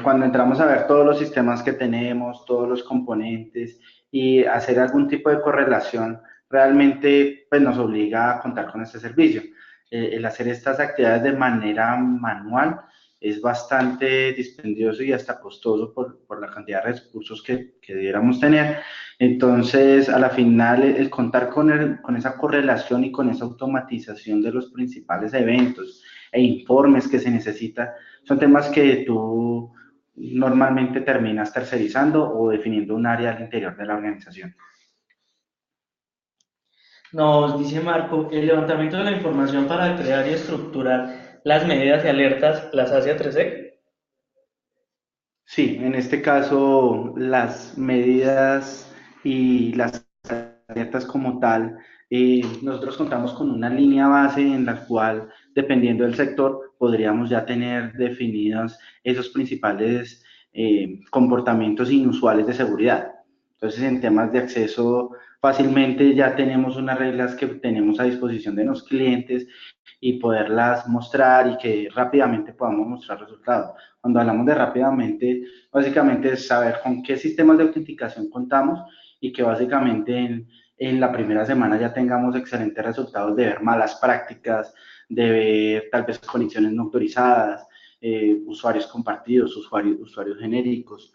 cuando entramos a ver todos los sistemas que tenemos, todos los componentes y hacer algún tipo de correlación, realmente pues, nos obliga a contar con este servicio. El hacer estas actividades de manera manual es bastante dispendioso y hasta costoso por la cantidad de recursos que debiéramos tener. Entonces, a la final, el contar con esa correlación y con esa automatización de los principales eventos e informes que se necesitan son temas que tú normalmente terminas tercerizando o definiendo un área al interior de la organización. Nos dice Marco, el levantamiento de la información para crear y estructurar las medidas y alertas las hace A3E. Sí, en este caso las medidas y las alertas como tal, nosotros contamos con una línea base en la cual, dependiendo del sector, podríamos ya tener definidos esos principales comportamientos inusuales de seguridad. Entonces, en temas de acceso, fácilmente ya tenemos unas reglas que tenemos a disposición de los clientes y poderlas mostrar y que rápidamente podamos mostrar resultados. Cuando hablamos de rápidamente, básicamente es saber con qué sistemas de autenticación contamos y que básicamente en la primera semana ya tengamos excelentes resultados de ver malas prácticas, de ver tal vez conexiones no autorizadas, usuarios compartidos, usuarios genéricos,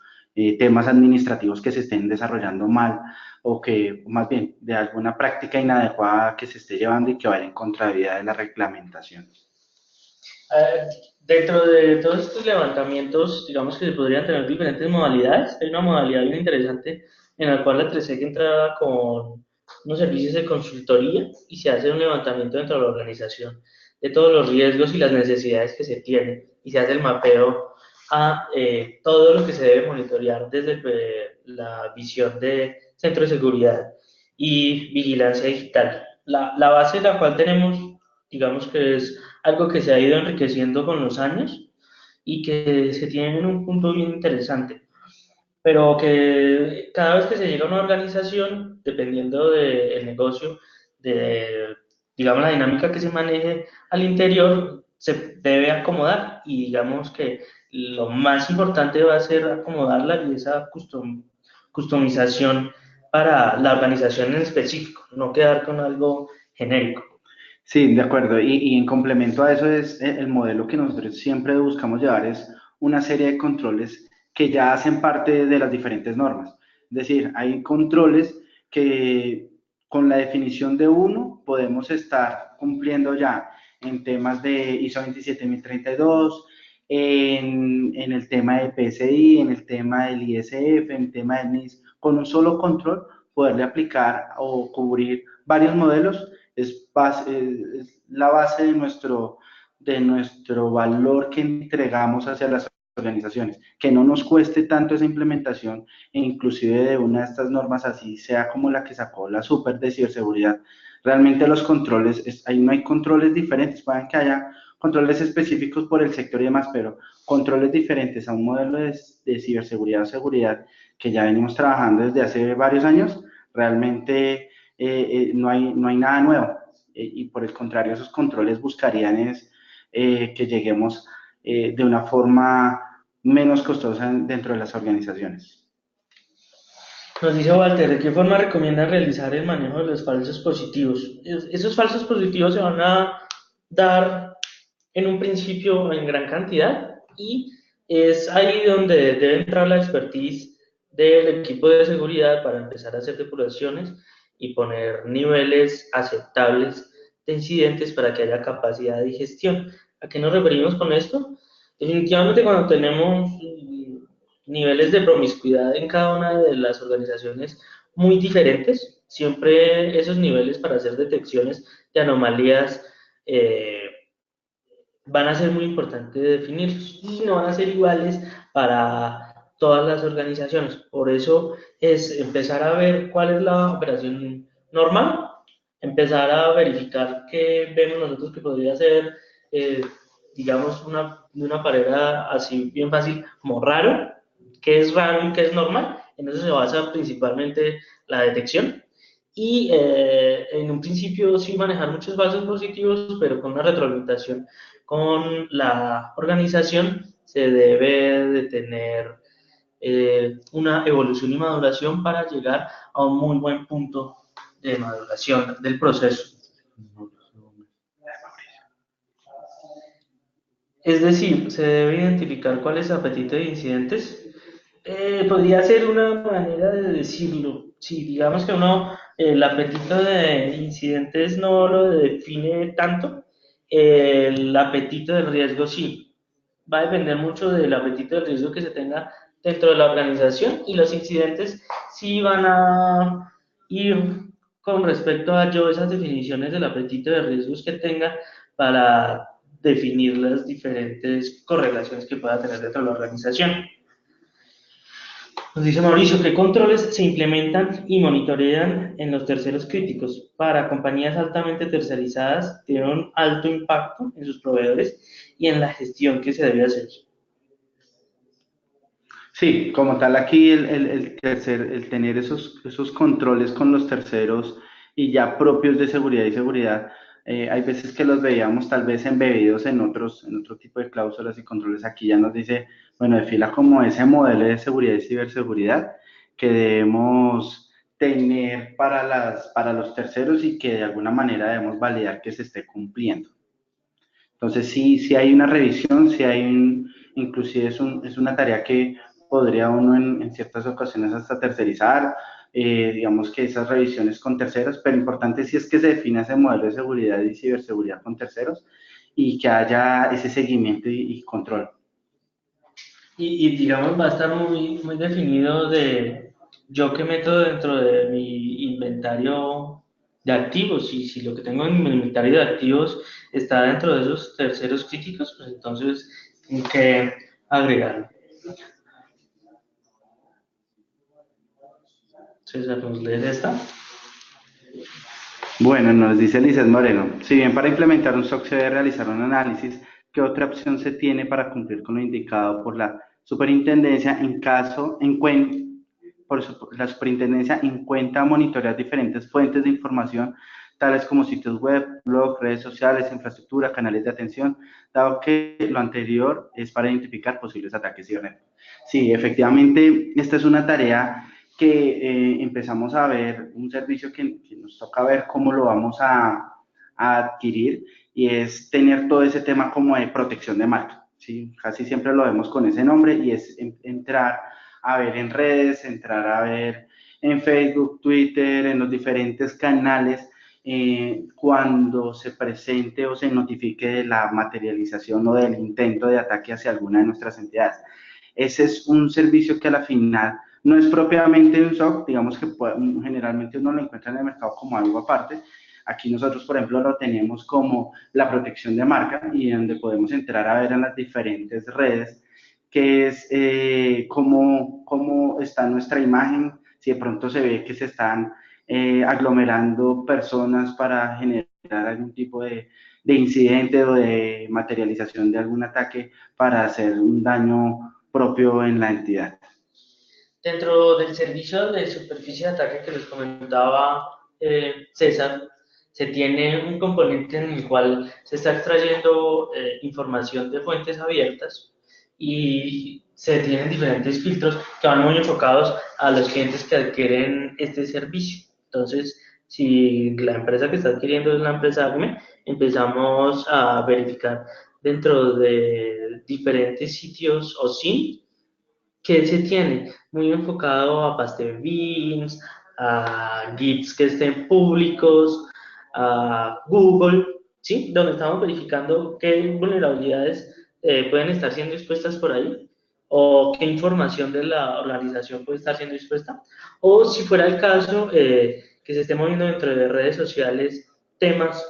temas administrativos que se estén desarrollando mal o que más bien de alguna práctica inadecuada que se esté llevando y que vaya en contravía de la reglamentación. Eh, Dentro de todos estos levantamientos, digamos que se podrían tener diferentes modalidades. Hay una modalidad bien interesante en la cual la 3E entra con unos servicios de consultoría y se hace un levantamiento dentro de la organización de todos los riesgos y las necesidades que se tienen y se hace el mapeo a todo lo que se debe monitorear desde la visión de centro de seguridad y vigilancia digital. La base en la cual tenemos, digamos que es algo que se ha ido enriqueciendo con los años y que se tiene en un punto bien interesante, pero que cada vez que se llega a una organización, dependiendo del negocio, de, digamos, la dinámica que se maneje al interior, se debe acomodar y digamos que lo más importante va a ser acomodarla y esa customización para la organización en específico, no quedar con algo genérico. Sí, de acuerdo. Y en complemento a eso es el modelo que nosotros siempre buscamos llevar es una serie de controles que ya hacen parte de las diferentes normas. Es decir, hay controles que con la definición de uno podemos estar cumpliendo ya en temas de ISO 27032, en el tema de PCI, en el tema del ISF, en el tema del NIS, con un solo control poderle aplicar o cubrir varios modelos es la base de nuestro valor que entregamos hacia las organizaciones, que no nos cueste tanto esa implementación e inclusive de una de estas normas, así sea como la que sacó la Super de ciberseguridad. Realmente los controles, ahí no hay controles diferentes, pueden que haya controles específicos por el sector y demás, pero controles diferentes a un modelo de ciberseguridad o seguridad que ya venimos trabajando desde hace varios años, realmente no hay nada nuevo. Y por el contrario, esos controles buscarían que lleguemos de una forma menos costosa dentro de las organizaciones. Nos dice Walter, ¿de qué forma recomienda realizar el manejo de los falsos positivos? Esos falsos positivos se van a dar en un principio en gran cantidad y es ahí donde debe entrar la expertise del equipo de seguridad para empezar a hacer depuraciones y poner niveles aceptables de incidentes para que haya capacidad de gestión. ¿A qué nos referimos con esto? Definitivamente cuando tenemos niveles de promiscuidad en cada una de las organizaciones muy diferentes, siempre esos niveles para hacer detecciones de anomalías van a ser muy importantes de definirlos y no van a ser iguales para todas las organizaciones. Por eso es empezar a ver cuál es la operación normal, empezar a verificar qué vemos nosotros que podría ser, digamos, de una manera así bien fácil, como raro, qué es raro y qué es normal. En eso se basa principalmente la detección. Y en un principio sí manejar muchos falsos positivos, pero con una retroalimentación con la organización se debe de tener una evolución y maduración para llegar a un muy buen punto de maduración del proceso. Es decir, se debe identificar cuál es el apetito de incidentes. Podría ser una manera de decirlo. Si digamos que uno el apetito de incidentes no lo define tanto, el apetito del riesgo sí. Va a depender mucho del apetito del riesgo que se tenga dentro de la organización y los incidentes sí van a ir con respecto a yo esas definiciones del apetito de riesgos que tenga para definir las diferentes correlaciones que pueda tener dentro de la organización. Nos dice Mauricio, ¿qué controles se implementan y monitorean en los terceros críticos? Para compañías altamente tercerizadas, tienen un alto impacto en sus proveedores y en la gestión que se debe hacer. Sí, como tal aquí el tener esos controles con los terceros y ya propios de seguridad y seguridad, hay veces que los veíamos tal vez embebidos en otro tipo de cláusulas y controles. Aquí ya nos dice, bueno, defila como ese modelo de seguridad y ciberseguridad que debemos tener para los terceros y que de alguna manera debemos validar que se esté cumpliendo. Entonces sí hay una revisión, inclusive es una tarea que podría uno en ciertas ocasiones hasta tercerizar, digamos que esas revisiones con terceros, pero importante sí es que se defina ese modelo de seguridad y ciberseguridad con terceros y que haya ese seguimiento y control. Y digamos, va a estar muy, muy definido de yo qué meto dentro de mi inventario de activos. Y si lo que tengo en mi inventario de activos está dentro de esos terceros críticos, pues entonces tengo que agregarlo. César, ¿nos lees esta? Bueno, nos dice Lizeth Moreno, si bien para implementar un SOC se debe realizar un análisis, ¿qué otra opción se tiene para cumplir con lo indicado por la superintendencia la superintendencia en cuenta monitorear diferentes fuentes de información, tales como sitios web, blogs, redes sociales, infraestructura, canales de atención, dado que lo anterior es para identificar posibles ataques cibernéticos? Sí, efectivamente, esta es una tarea que empezamos a ver, un servicio que nos toca ver cómo lo vamos a adquirir, y es tener todo ese tema como de protección de marca. ¿Sí? Casi siempre lo vemos con ese nombre y es entrar a ver en redes, entrar a ver en Facebook, Twitter, en los diferentes canales, cuando se presente o se notifique de la materialización o del intento de ataque hacia alguna de nuestras entidades. Ese es un servicio que a la final no es propiamente un SOC, digamos que generalmente uno lo encuentra en el mercado como algo aparte, Aquí nosotros, por ejemplo, lo tenemos como la protección de marca y donde podemos entrar a ver en las diferentes redes qué es, cómo está nuestra imagen, si de pronto se ve que se están aglomerando personas para generar algún tipo de incidente o de materialización de algún ataque para hacer un daño propio en la entidad. Dentro del servicio de superficie de ataque que les comentaba César, se tiene un componente en el cual se está extrayendo información de fuentes abiertas y se tienen diferentes filtros que van muy enfocados a los clientes que adquieren este servicio. Entonces, si la empresa que está adquiriendo es la empresa ACME, empezamos a verificar dentro de diferentes sitios o SIM que se tiene muy enfocado a Pastel Beans, a GIFs que estén públicos, a Google, ¿sí? Donde estamos verificando qué vulnerabilidades pueden estar siendo expuestas por ahí o qué información de la organización puede estar siendo expuesta. O si fuera el caso, que se esté moviendo dentro de redes sociales temas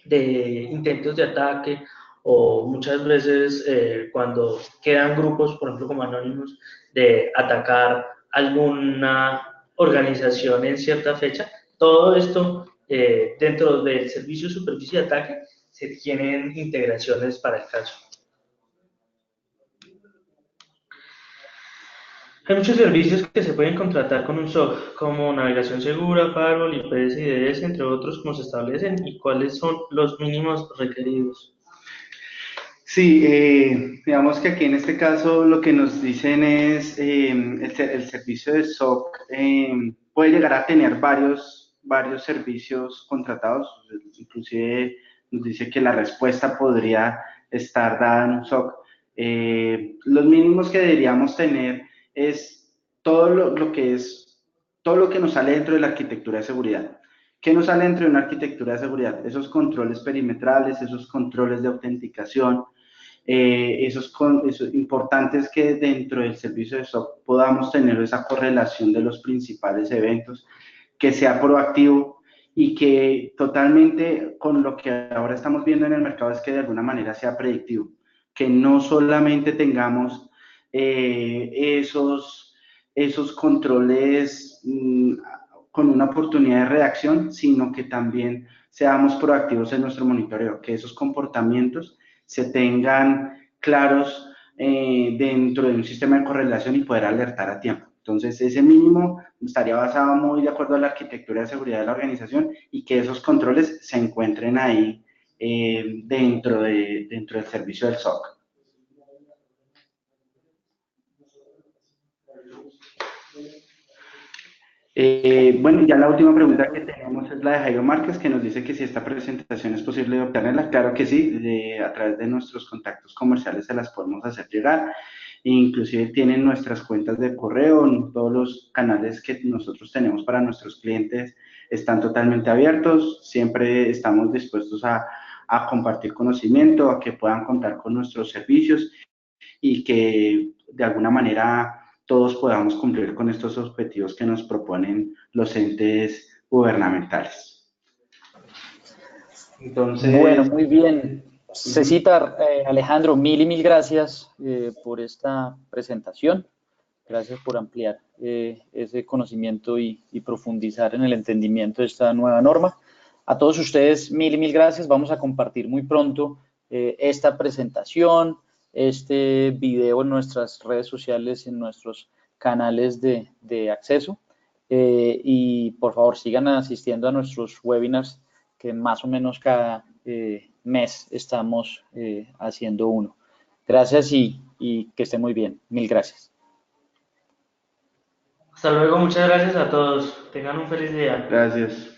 de intentos de ataque o muchas veces cuando quedan grupos, por ejemplo como Anonymous, de atacar alguna organización en cierta fecha, todo esto dentro del servicio de superficie de ataque se tienen integraciones para el caso. Hay muchos servicios que se pueden contratar con un SOC, como navegación segura, firewall, IPS, IDS, entre otros, como se establecen y cuáles son los mínimos requeridos. Sí, digamos que aquí en este caso lo que nos dicen es el servicio de SOC puede llegar a tener varios servicios contratados, inclusive nos dice que la respuesta podría estar dada en un SOC. Los mínimos que deberíamos tener es todo todo lo que nos sale dentro de la arquitectura de seguridad. ¿Qué nos sale dentro de una arquitectura de seguridad? Esos controles perimetrales, esos controles de autenticación, esos importantes que dentro del servicio de SOC podamos tener esa correlación de los principales eventos, que sea proactivo y que totalmente con lo que ahora estamos viendo en el mercado es que de alguna manera sea predictivo, que no solamente tengamos esos controles con una oportunidad de reacción, sino que también seamos proactivos en nuestro monitoreo, que esos comportamientos se tengan claros dentro de un sistema de correlación y poder alertar a tiempo. Entonces, ese mínimo estaría basado muy de acuerdo a la arquitectura de seguridad de la organización y que esos controles se encuentren ahí dentro del servicio del SOC. Bueno, ya la última pregunta que tenemos es la de Jairo Márquez, que nos dice que si esta presentación es posible de obtenerla. Claro que sí, a través de nuestros contactos comerciales se las podemos hacer llegar. Inclusive tienen nuestras cuentas de correo, todos los canales que nosotros tenemos para nuestros clientes están totalmente abiertos. Siempre estamos dispuestos a compartir conocimiento, a que puedan contar con nuestros servicios y que de alguna manera todos podamos cumplir con estos objetivos que nos proponen los entes gubernamentales. Entonces, bueno, muy bien. Cecita, Alejandro, mil gracias por esta presentación. Gracias por ampliar ese conocimiento y profundizar en el entendimiento de esta nueva norma. A todos ustedes, mil gracias. Vamos a compartir muy pronto esta presentación, este video en nuestras redes sociales, en nuestros canales de acceso. Y por favor, sigan asistiendo a nuestros webinars, que más o menos cada mes estamos haciendo uno. Gracias y que estén muy bien. Mil gracias. Hasta luego, muchas gracias a todos. Tengan un feliz día. Gracias.